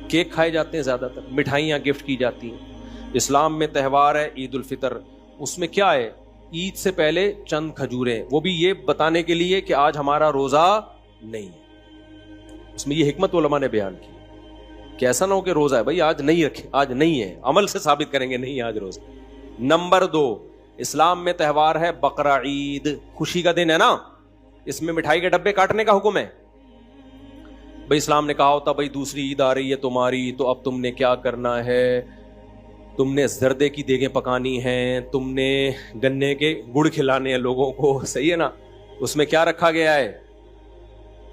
کیک کھائے جاتے ہیں زیادہ تر, مٹھائیاں گفٹ کی جاتی ہیں. اسلام میں تہوار ہے عید الفطر. اس میں کیا ہے؟ عید سے پہلے چند کھجوریں, وہ بھی یہ بتانے کے لیے کہ آج ہمارا روزہ نہیں ہے. اس میں یہ حکمت علماء نے بیان کی کہ ایسا نہ ہو کہ روزہ ہے بھائی آج نہیں رکھے, آج نہیں ہے, عمل سے ثابت کریں گے نہیں آج روزہ. نمبر 2, اسلام میں تہوار ہے بقرہ عید, خوشی کا دن ہے نا. اس میں مٹھائی کے ڈبے کاٹنے کا حکم ہے. بھائی اسلام نے کہا ہوتا بھائی دوسری عید آ رہی ہے تمہاری, تو اب تم نے کیا کرنا ہے, تم نے زردے کی دیگیں پکانی ہیں, تم نے گنے کے گڑ کھلانے ہیں لوگوں کو, صحیح ہے نا. اس میں کیا رکھا گیا ہے؟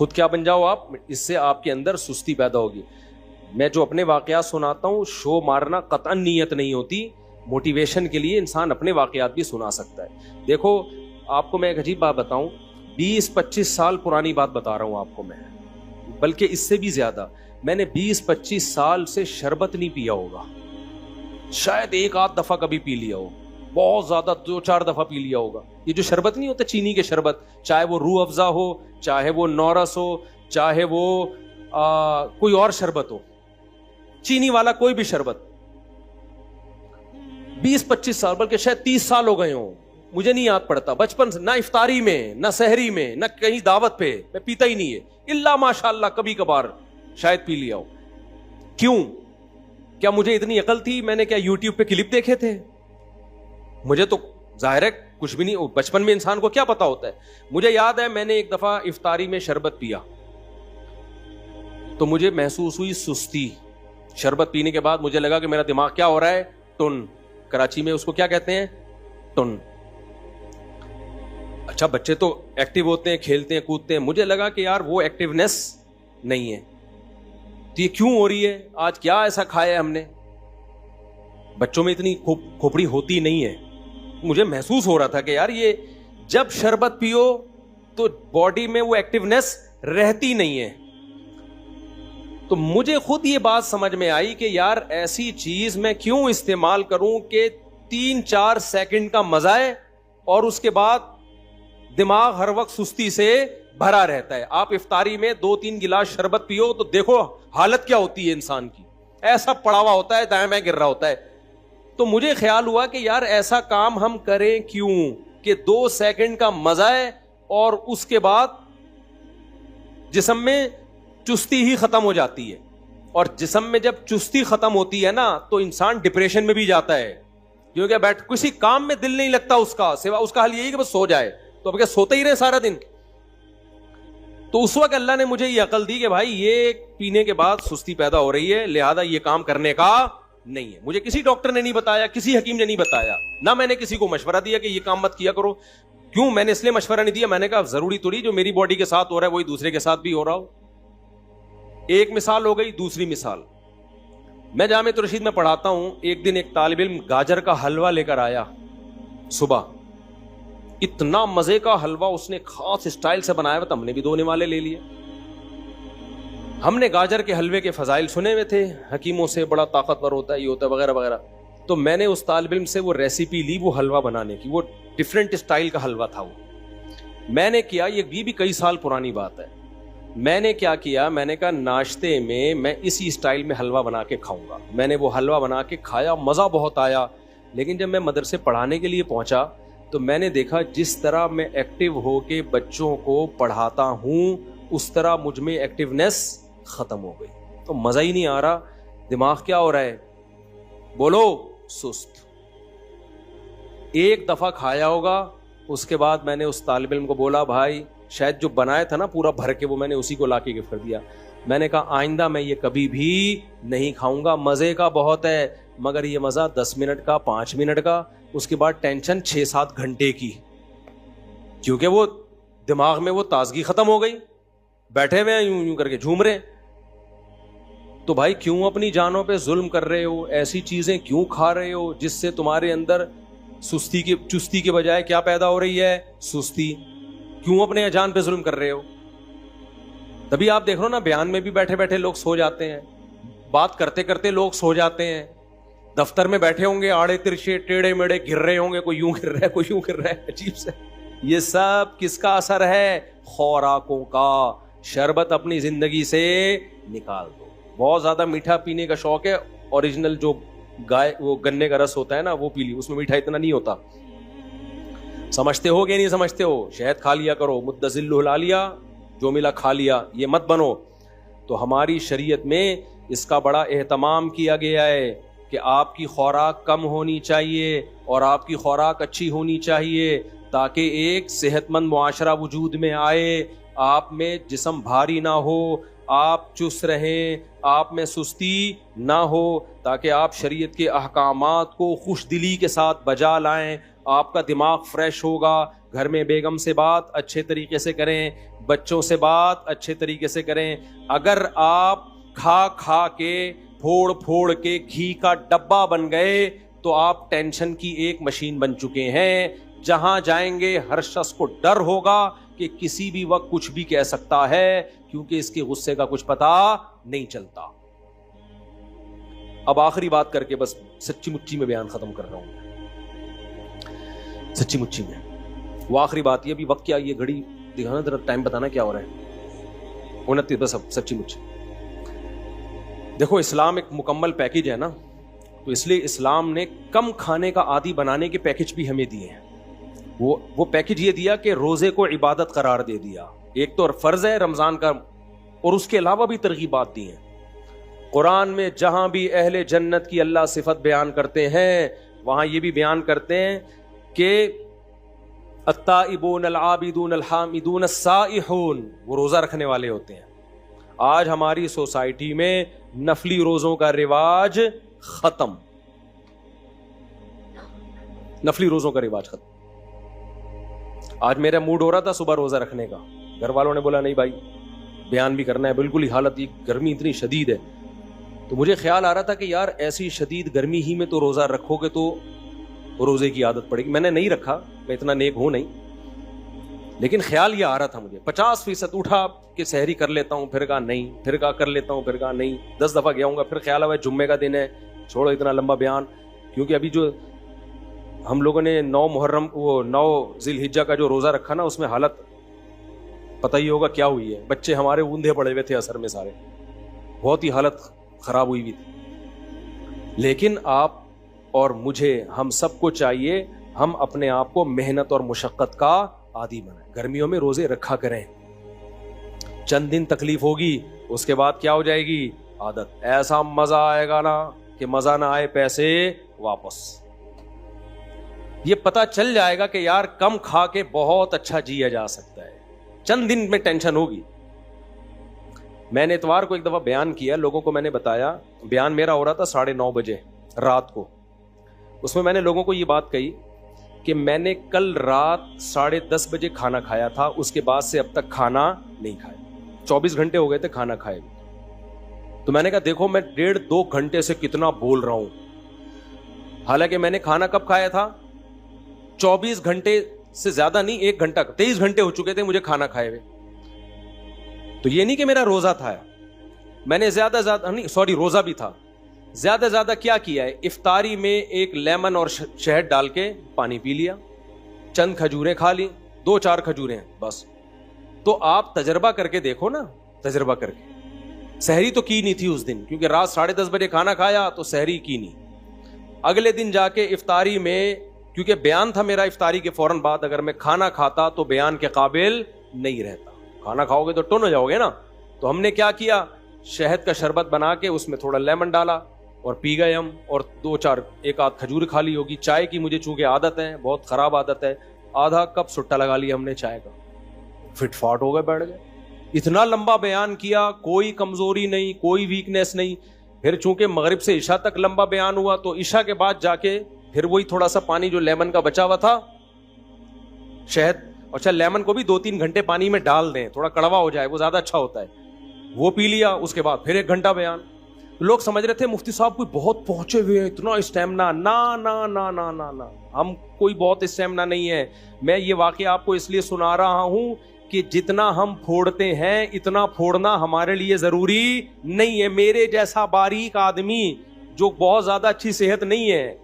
خود کیا بن جاؤ آپ, اس سے آپ کے اندر سستی پیدا ہوگی. میں جو اپنے واقعات سناتا ہوں, شو مارنا قطعاً نیت نہیں ہوتی, موٹیویشن کے لیے انسان اپنے واقعات بھی سنا سکتا ہے. دیکھو آپ کو میں ایک عجیب بات بتاؤں, 20-25 سال پرانی بات بتا رہا ہوں آپ کو میں, بلکہ اس سے بھی زیادہ. میں نے 20-25 سال سے شربت نہیں پیا ہوگا, شاید ایک آدھ دفعہ کبھی پی لیا ہو, بہت زیادہ 2-4 دفعہ پی لیا ہوگا. یہ جو شربت نہیں ہوتا چینی کے شربت, چاہے وہ روح افزا ہو, چاہے وہ نورس ہو, چاہے وہ کوئی اور شربت ہو, چینی والا کوئی بھی شربت, 20-25 سال بلکہ شاید 30 سال ہو گئے ہوں, مجھے نہیں یاد پڑتا. بچپن سے نہ افطاری میں, نہ سحری میں, نہ کہیں دعوت پہ میں پیتا ہی نہیں ہے, الا ماشاء اللہ کبھی کبھار شاید پی لیا ہو. کیوں؟ کیا مجھے اتنی عقل تھی؟ میں نے کیا یوٹیوب پہ کلپ دیکھے تھے؟ مجھے تو ظاہر ہے کچھ بھی نہیں, بچپن میں انسان کو کیا پتا ہوتا ہے. مجھے یاد ہے میں نے ایک دفعہ افطاری میں شربت پیا تو مجھے محسوس ہوئی سستی. شربت پینے کے بعد مجھے لگا کہ میرا دماغ کیا ہو رہا ہے, ٹن. کراچی میں اس کو کیا کہتے ہیں؟ ٹن. اچھا بچے تو ایکٹیو ہوتے ہیں, کھیلتے ہیں, کودتے ہیں, مجھے لگا کہ یار وہ ایکٹیونیس نہیں ہے. تو یہ کیوں ہو رہی ہے؟ آج کیا ایسا کھایا ہے ہم نے؟ بچوں میں اتنی کھوپڑی ہوتی نہیں ہے. مجھے محسوس ہو رہا تھا کہ یار یہ جب شربت پیو تو باڈی میں وہ ایکٹیونیس رہتی نہیں ہے. تو مجھے خود یہ بات سمجھ میں آئی کہ یار ایسی چیز میں کیوں استعمال کروں کہ 3-4 سیکنڈ کا مزہ ہے اور اس کے بعد دماغ ہر وقت سستی سے بھرا رہتا ہے. آپ افطاری میں 2-3 گلاس شربت پیو تو دیکھو حالت کیا ہوتی ہے انسان کی, ایسا پڑا ہوا ہوتا ہے, دائیں بائیں گر رہا ہوتا ہے. تو مجھے خیال ہوا کہ یار ایسا کام ہم کریں کیوں کہ 2 سیکنڈ کا مزہ ہے اور اس کے بعد جسم میں چستی ہی ختم ہو جاتی ہے. اور جسم میں جب چستی ختم ہوتی ہے نا تو انسان ڈپریشن میں بھی جاتا ہے, کیونکہ بیٹھ کسی کام میں دل نہیں لگتا اس کا, سوا اس کا حل یہی کہ بس سو جائے. تو اب کیا سوتے ہی رہے سارا دن؟ تو اس وقت اللہ نے مجھے یہ عقل دی کہ بھائی یہ پینے کے بعد سستی پیدا ہو رہی ہے, لہذا یہ کام کرنے کا نہیں ہے. مجھے کسی ڈاکٹر نے نہیں بتایا, کسی حکیم نے نہیں بتایا, نہ میں نے کسی کو مشورہ دیا کہ یہ کام مت کیا کرو. کیوں؟ میں نے اس لیے مشورہ نہیں دیا, میں نے کہا ضروری تو نہیں جو میری باڈی کے ساتھ ہو رہا ہے وہی دوسرے کے ساتھ بھی ہو رہا ہو. ایک مثال ہو گئی. دوسری مثال, میں جامعۃ الرشید میں پڑھاتا ہوں. ایک دن ایک طالب علم گاجر کا حلوہ لے کر آیا صبح. اتنا مزے کا حلوہ اس نے خاص اسٹائل سے بنایا ہوا تھا, ہم نے بھی 2 نوالے لے لیے. ہم نے گاجر کے حلوے کے فضائل سنے ہوئے تھے حکیموں سے, بڑا طاقتور ہوتا ہے, یہ ہوتا ہے وغیرہ وغیرہ. تو میں نے اس طالب علم سے وہ ریسیپی لی وہ حلوہ بنانے کی. وہ ڈفرینٹ اسٹائل کا حلوہ تھا. وہ میں نے کیا, یہ بھی کئی سال پرانی بات ہے. میں نے کیا کیا, میں نے کہا ناشتے میں اسی اسٹائل میں حلوہ بنا کے کھاؤں گا. میں نے وہ حلوہ بنا کے کھایا, مزہ بہت آیا. لیکن جب میں مدرسے پڑھانے کے لیے پہنچا تو میں نے دیکھا جس طرح میں ایکٹیو ہو کے بچوں کو پڑھاتا ہوں اس طرح مجھ میں ایکٹیونیس ختم ہو گئی. تو مزہ ہی نہیں آ رہا. دماغ کیا ہو رہا ہے؟ بولو, سست. ایک دفعہ کھایا ہوگا, اس کے بعد میں نے اس طالب علم کو بولا بھائی شاید جو بنایا تھا نا پورا بھر کے وہ میں نے اسی کو لا کے گفٹ کر دیا. میں نے کہا آئندہ میں یہ کبھی بھی نہیں کھاؤں گا. مزے کا بہت ہے مگر یہ مزہ 10 منٹ کا, 5 منٹ کا, اس کے بعد ٹینشن 6-7 گھنٹے کی, کیونکہ وہ دماغ میں وہ تازگی ختم ہو گئی, بیٹھے ہوئے ہیں یوں کر کے جھوم رہے. تو بھائی کیوں اپنی جانوں پہ ظلم کر رہے ہو؟ ایسی چیزیں کیوں کھا رہے ہو جس سے تمہارے اندر چستی کے بجائے کیا پیدا ہو رہی ہے؟ سستی. کیوں اپنے جان پہ ظلم کر رہے ہو؟ تبھی آپ دیکھ رہے ہو نا بیان میں بھی بیٹھے بیٹھے لوگ سو جاتے ہیں, بات کرتے کرتے لوگ سو جاتے ہیں, دفتر میں بیٹھے ہوں گے آڑے ترچے ٹیڑے میڑے گر رہے ہوں گے, کوئی یوں گر رہا ہے کوئی یوں گر رہا ہے, عجیب سے. یہ سب کس کا اثر ہے؟ خوراکوں کا. شربت اپنی زندگی سے نکال دو. بہت زیادہ میٹھا پینے کا شوق ہے, اوریجنل جو گائے وہ گنے کا رس ہوتا ہے نا وہ پی لی, اس میں میٹھا اتنا نہیں ہوتا. سمجھتے ہو کہ نہیں سمجھتے ہو؟ شہد کھا لیا کرو, مدذل ہلا لیا, جو ملا کھا لیا, یہ مت بنو. تو ہماری شریعت میں اس کا بڑا اہتمام کیا گیا ہے کہ آپ کی خوراک کم ہونی چاہیے اور آپ کی خوراک اچھی ہونی چاہیے تاکہ ایک صحت مند معاشرہ وجود میں آئے. آپ میں جسم بھاری نہ ہو, آپ چست رہیں, آپ میں سستی نہ ہو, تاکہ آپ شریعت کے احکامات کو خوش دلی کے ساتھ بجا لائیں. آپ کا دماغ فریش ہوگا, گھر میں بیگم سے بات اچھے طریقے سے کریں, بچوں سے بات اچھے طریقے سے کریں. اگر آپ کھا کھا کے پھوڑ پھوڑ کے گھی کا ڈبہ بن گئے تو آپ ٹینشن کی ایک مشین بن چکے ہیں. جہاں جائیں گے ہر شخص کو ڈر ہوگا کہ کسی بھی وقت کچھ بھی کہہ سکتا ہے, کیونکہ اس کے غصے کا کچھ پتا نہیں چلتا. اب آخری بات کر کے بس سچی مچی میں بیان ختم کر رہا ہوں. سچی مچی میں وہ آخری بات یہ, ابھی وقت کیا, یہ گھڑی دکھانا ذرا, ٹائم بتانا کیا ہو رہا ہے, 29 بس. اب سچی مچی دیکھو, اسلام ایک مکمل پیکج ہے نا, تو اس لیے اسلام نے کم کھانے کا عادی بنانے کے پیکج بھی ہمیں دیے ہیں. وہ پیکج یہ دیا کہ روزے کو عبادت قرار دے دیا. ایک تو فرض ہے رمضان کا, اور اس کے علاوہ بھی ترغیبات دی ہیں. قرآن میں جہاں بھی اہل جنت کی اللہ صفت بیان کرتے ہیں وہاں یہ بھی بیان کرتے ہیں کہ التائبون العابدون الحامدون السائحون, وہ روزہ رکھنے والے ہوتے ہیں. آج ہماری سوسائٹی میں نفلی روزوں کا رواج ختم, نفلی روزوں کا رواج ختم. آج میرا موڈ ہو رہا تھا صبح روزہ رکھنے کا, گھر والوں نے بولا نہیں بھائی بیان بھی کرنا ہے, بالکل ہی حالت, یہ گرمی اتنی شدید ہے. تو مجھے خیال آ رہا تھا کہ یار ایسی شدید گرمی ہی میں تو روزہ رکھو گے تو روزے کی عادت پڑے گی. میں نے نہیں رکھا, میں اتنا نیک ہوں نہیں, لیکن خیال یہ آ رہا تھا مجھے. 50% اٹھا کہ سحری کر لیتا ہوں, پھر کہا نہیں, پھر کہا کر لیتا ہوں, پھر کہا نہیں. 10 دفعہ گیا ہوں گا, پھر خیال آیا جمعے کا دن ہے, چھوڑو اتنا لمبا بیان. کیونکہ ابھی جو ہم لوگوں نے 9 محرم, وہ 9 ذی الحجہ کا جو روزہ رکھا نا, اس میں حالت پتہ ہی ہوگا کیا ہوئی ہے. بچے ہمارے اوندھے پڑے ہوئے تھے اثر میں سارے, بہت ہی حالت خراب ہوئی ہوئی تھی. لیکن آپ اور مجھے, ہم سب کو چاہیے ہم اپنے آپ کو محنت اور مشقت کا عادی بنائیں. گرمیوں میں روزے رکھا کریں, چند دن تکلیف ہوگی, اس کے بعد کیا ہو جائے گی عادت. ایسا مزہ آئے گا نا کہ مزہ نہ آئے پیسے واپس. یہ پتا چل جائے گا کہ یار کم کھا کے بہت اچھا جیا جا سکتا ہے. چند دن میں ٹینشن ہوگی. میں نے اتوار کو ایک دفعہ بیان کیا, لوگوں کو میں نے بتایا, بیان میرا ہو رہا تھا 9:30 بجے رات کو. اس میں نے لوگوں کو یہ بات کہی کہ میں نے کل رات 10:30 بجے کھانا کھایا تھا, اس کے بعد سے اب تک کھانا نہیں کھایا. 24 گھنٹے ہو گئے تھے کھانا کھائے. تو میں نے کہا دیکھو میں 1.5-2 گھنٹے سے کتنا بول رہا ہوں, حالانکہ میں نے کھانا کب کھایا تھا 24 گھنٹے سے زیادہ نہیں, 1 گھنٹہ, 23 گھنٹے ہو چکے تھے مجھے کھانا کھائے ہوئے. تو یہ نہیں کہ میرا روزہ تھا, میں نے زیادہ نہیں, سوری روزہ بھی تھا. زیادہ کیا کیا ہے, افطاری میں ایک لیمن اور شہد ڈال کے پانی پی لیا, چند کھجوریں کھا لی, 2-4 کھجوریں بس. تو آپ تجربہ کر کے دیکھو نا, تجربہ کر کے. سحری تو کی نہیں تھی اس دن, کیونکہ رات 10:30 بجے کھانا کھایا تو سحری کی نہیں. اگلے دن جا کے افطاری میں, کیونکہ بیان تھا میرا افطاری کے فوراً بعد, اگر میں کھانا کھاتا تو بیان کے قابل نہیں رہتا. کھانا کھاؤ گے تو ٹن ہو جاؤ گے نا. تو ہم نے کیا کیا, شہد کا شربت بنا کے اس میں تھوڑا لیمن ڈالا اور پی گئے ہم, اور 1 آدھ کھجور کھا لی ہوگی. چائے کی مجھے چونکہ عادت ہے, بہت خراب عادت ہے, آدھا کپ سٹا لگا لیا ہم نے چائے کا, فٹ فاٹ ہو گئے, بیٹھ گئے. اتنا لمبا بیان کیا, کوئی کمزوری نہیں, کوئی ویکنیس نہیں. پھر چونکہ مغرب سے عشاء تک لمبا بیان ہوا, تو عشاء کے بعد جا کے پھر وہی تھوڑا سا پانی جو لیمن کا بچا ہوا تھا, شہد, اچھا لیمن کو بھی 2-3 گھنٹے پانی میں ڈال دیں, تھوڑا کڑوا ہو جائے, وہ زیادہ اچھا ہوتا ہے, وہ پی لیا. اس کے بعد پھر 1 گھنٹہ بیان. لوگ سمجھ رہے تھے مفتی صاحب کوئی بہت پہنچے ہوئے ہیں, اتنا اسٹیمنا. نا, ہم کوئی بہت اسٹیمنا نہیں ہے. میں یہ واقعہ آپ کو اس لیے سنا رہا ہوں کہ جتنا ہم پھوڑتے ہیں اتنا پھوڑنا ہمارے لیے ضروری نہیں ہے. میرے جیسا باریک آدمی جو بہت زیادہ اچھی صحت نہیں ہے,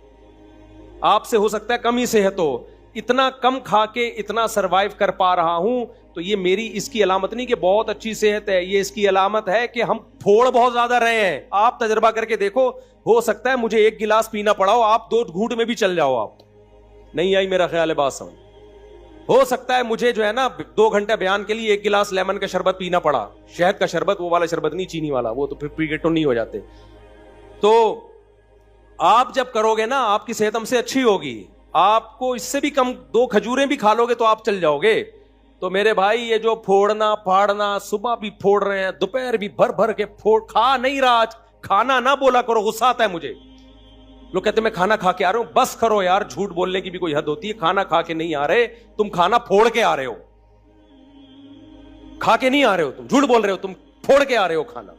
آپ سے ہو سکتا ہے کم ہی صحت ہو, اتنا کم کھا کے اتنا سروائیو کر پا رہا ہوں, تو یہ میری اس کی علامت نہیں کہ بہت اچھی صحت ہے, یہ اس کی علامت ہے کہ ہم پھوڑ بہت زیادہ رہے ہیں. آپ تجربہ کر کے دیکھو, ہو سکتا ہے مجھے 1 گلاس پینا پڑا ہو, آپ 2 گھونٹ میں بھی چل جاؤ. آپ نہیں آئی میرا خیال ہے بات سمجھ. ہو سکتا ہے مجھے جو ہے نا 2 گھنٹے بیان کے لیے 1 گلاس لیمن کا شربت پینا پڑا, شہد کا شربت, وہ والا شربت نہیں چینی والا, وہ تو پھر پی کے ٹن نہیں ہو جاتے. تو آپ جب کرو گے نا آپ کی صحت ہم سے اچھی ہوگی. آپ کو اس سے بھی کم 2 کھجوریں بھی کھا لو گے تو آپ چل جاؤ گے. تو میرے بھائی یہ جو پھوڑنا پھاڑنا, صبح بھی پھوڑ رہے ہیں, دوپہر بھی بھر بھر کے پھوڑ, کھا نہیں رہا, کھانا نہ بولا کرو, غصہ آتا ہے مجھے. لوگ کہتے ہیں میں کھانا کھا کے آ رہا ہوں. بس کرو یار, جھوٹ بولنے کی بھی کوئی حد ہوتی ہے. کھانا کھا کے نہیں آ رہے تم, کھانا پھوڑ کے آ رہے ہو. کھا کے نہیں آ رہے ہو تم, جھوٹ بول رہے ہو, تم پھوڑ کے آ رہے ہو کھانا.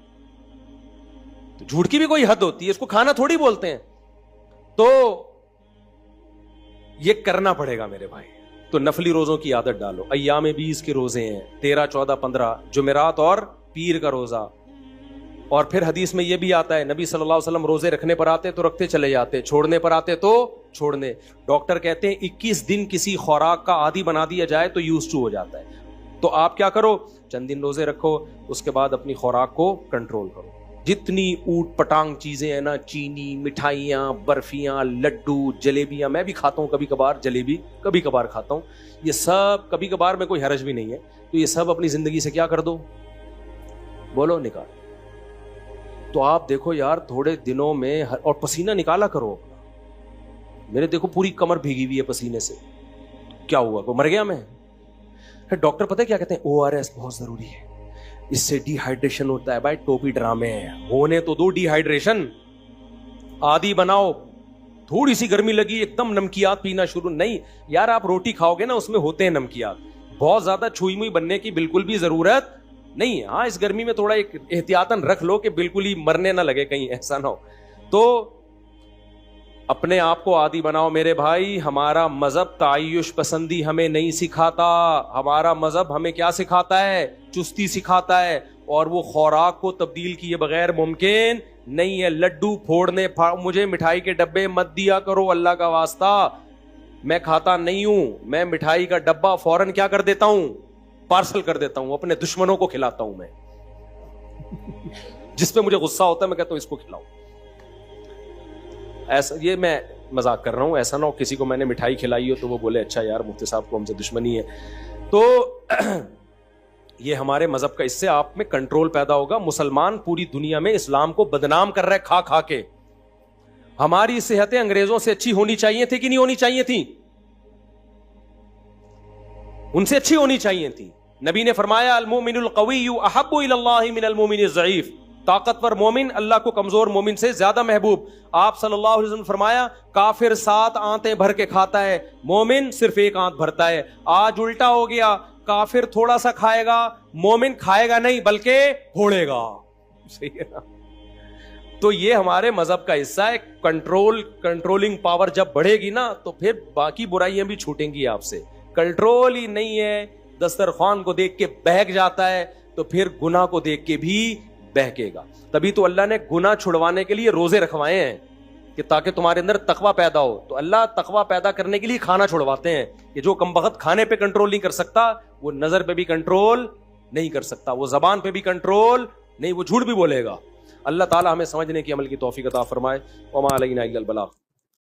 تو جھوٹ کی بھی کوئی حد ہوتی ہے, اس کو کھانا تھوڑی بولتے ہیں. تو یہ کرنا پڑے گا میرے بھائی. تو نفلی روزوں کی عادت ڈالو. ایام 20 کے روزے ہیں, 13, 14, 15 جمعرات اور پیر کا روزہ. اور پھر حدیث میں یہ بھی آتا ہے, نبی صلی اللہ علیہ وسلم روزے رکھنے پر آتے تو رکھتے چلے جاتے, چھوڑنے پر آتے تو چھوڑنے. ڈاکٹر کہتے ہیں 21 دن کسی خوراک کا عادی بنا دیا جائے تو یوز ٹو ہو جاتا ہے. تو آپ کیا کرو, چند دن روزے رکھو, اس کے بعد اپنی خوراک کو کنٹرول کرو. جتنی اوٹ پٹانگ چیزیں ہیں نا, چینی, مٹھائیاں, برفیاں, لڈو, جلیبیاں, میں بھی کھاتا ہوں کبھی کبھار, جلیبی کبھی کبھار کھاتا ہوں, یہ سب کبھی کبھار میں کوئی حرج بھی نہیں ہے. تو یہ سب اپنی زندگی سے کیا کر دو, بولو, نکال. تو آپ دیکھو یار تھوڑے دنوں میں, اور پسینہ نکالا کرو اپنا. میرے دیکھو پوری کمر بھیگی ہوئی ہے پسینے سے. کیا ہوا, کو مر گیا میں؟ ڈاکٹر پتہ ہے کیا کہتے ہیں, ORS بہت ضروری ہے, اس سے ڈی ہائیڈریشن ہوتا ہے. بھائی ٹوپی ڈرامے ہیں, ہونے تو دو ڈی ہائیڈریشن, عادی بناؤ. تھوڑی سی گرمی لگی ایک دم نمکیات پینا شروع, نہیں یار آپ روٹی کھاؤ گے نا اس میں ہوتے ہیں نمکیات. بہت زیادہ چھوئی موئی بننے کی بالکل بھی ضرورت نہیں ہے. ہاں اس گرمی میں تھوڑا ایک احتیاطاً رکھ لو کہ بالکل ہی مرنے نہ لگے, کہیں ایسا نہ ہو. تو اپنے آپ کو عادی بناؤ میرے بھائی. ہمارا مذہب تعیش پسندی ہمیں نہیں سکھاتا. ہمارا مذہب ہمیں کیا سکھاتا ہے, چستی سکھاتا ہے. اور وہ خوراک کو تبدیل کیے بغیر ممکن نہیں ہے. لڈو پھوڑنے, مجھے مٹھائی کے ڈبے مت دیا کرو اللہ کا واسطہ, میں کھاتا نہیں ہوں. میں مٹھائی کا ڈبہ فوراً کیا کر دیتا ہوں, پارسل کر دیتا ہوں, اپنے دشمنوں کو کھلاتا ہوں. میں جس پہ مجھے غصہ ہوتا ہے میں کہتا ہوں اس کو کھلاؤ. ایسا, یہ میں مذاق کر رہا ہوں, ایسا نہ ہو کسی کو میں نے مٹھائی کھلائی ہو تو وہ بولے اچھا یار مفتی صاحب کو ہم سے دشمنی ہے. تو یہ ہمارے مذہب کا, اس سے آپ میں کنٹرول پیدا ہوگا. مسلمان پوری دنیا میں اسلام کو بدنام کر رہے کھا کھا کے. ہماری صحتیں انگریزوں سے اچھی ہونی چاہیے تھی کہ نہیں ہونی چاہیے تھی؟ ان سے اچھی ہونی چاہیے تھی. نبی نے فرمایا المؤمن القوی احب الی اللہ من المؤمن الضعیف, طاقتور مومن اللہ کو کمزور مومن سے زیادہ محبوب. آپ صلی اللہ علیہ وسلم فرمایا کافر 7 آنتیں بھر کے کھاتا ہے, مومن صرف 1 آنت بھرتا ہے. آج الٹا ہو گیا, کافر تھوڑا سا کھائے گا, مومن کھائے گا نہیں بلکہ پھوڑے گا. صحیح ہے نا؟ تو یہ ہمارے مذہب کا حصہ ہے. کنٹرولنگ پاور جب بڑھے گی نا تو پھر باقی برائیاں بھی چھوٹیں گی آپ سے. کنٹرول ہی نہیں ہے, دسترخوان کو دیکھ کے بہک جاتا ہے تو پھر گناہ کو دیکھ کے بھی بہکے گا. تبھی تو اللہ نے گناہ چھڑوانے کے لیے روزے رکھوائے ہیں کہ تاکہ تمہارے اندر تقوی پیدا ہو. تو اللہ تقوی پیدا کرنے کے لیے کھانا چھڑواتے ہیں کہ جو کمبخت کھانے پہ کنٹرول نہیں کر سکتا وہ نظر پہ بھی کنٹرول نہیں کر سکتا, وہ زبان پہ بھی کنٹرول نہیں, وہ جھوٹ بھی بولے گا. اللہ تعالی ہمیں سمجھنے کی عمل کی توفیق عطا فرمائے. وما علینا الا البلاغ.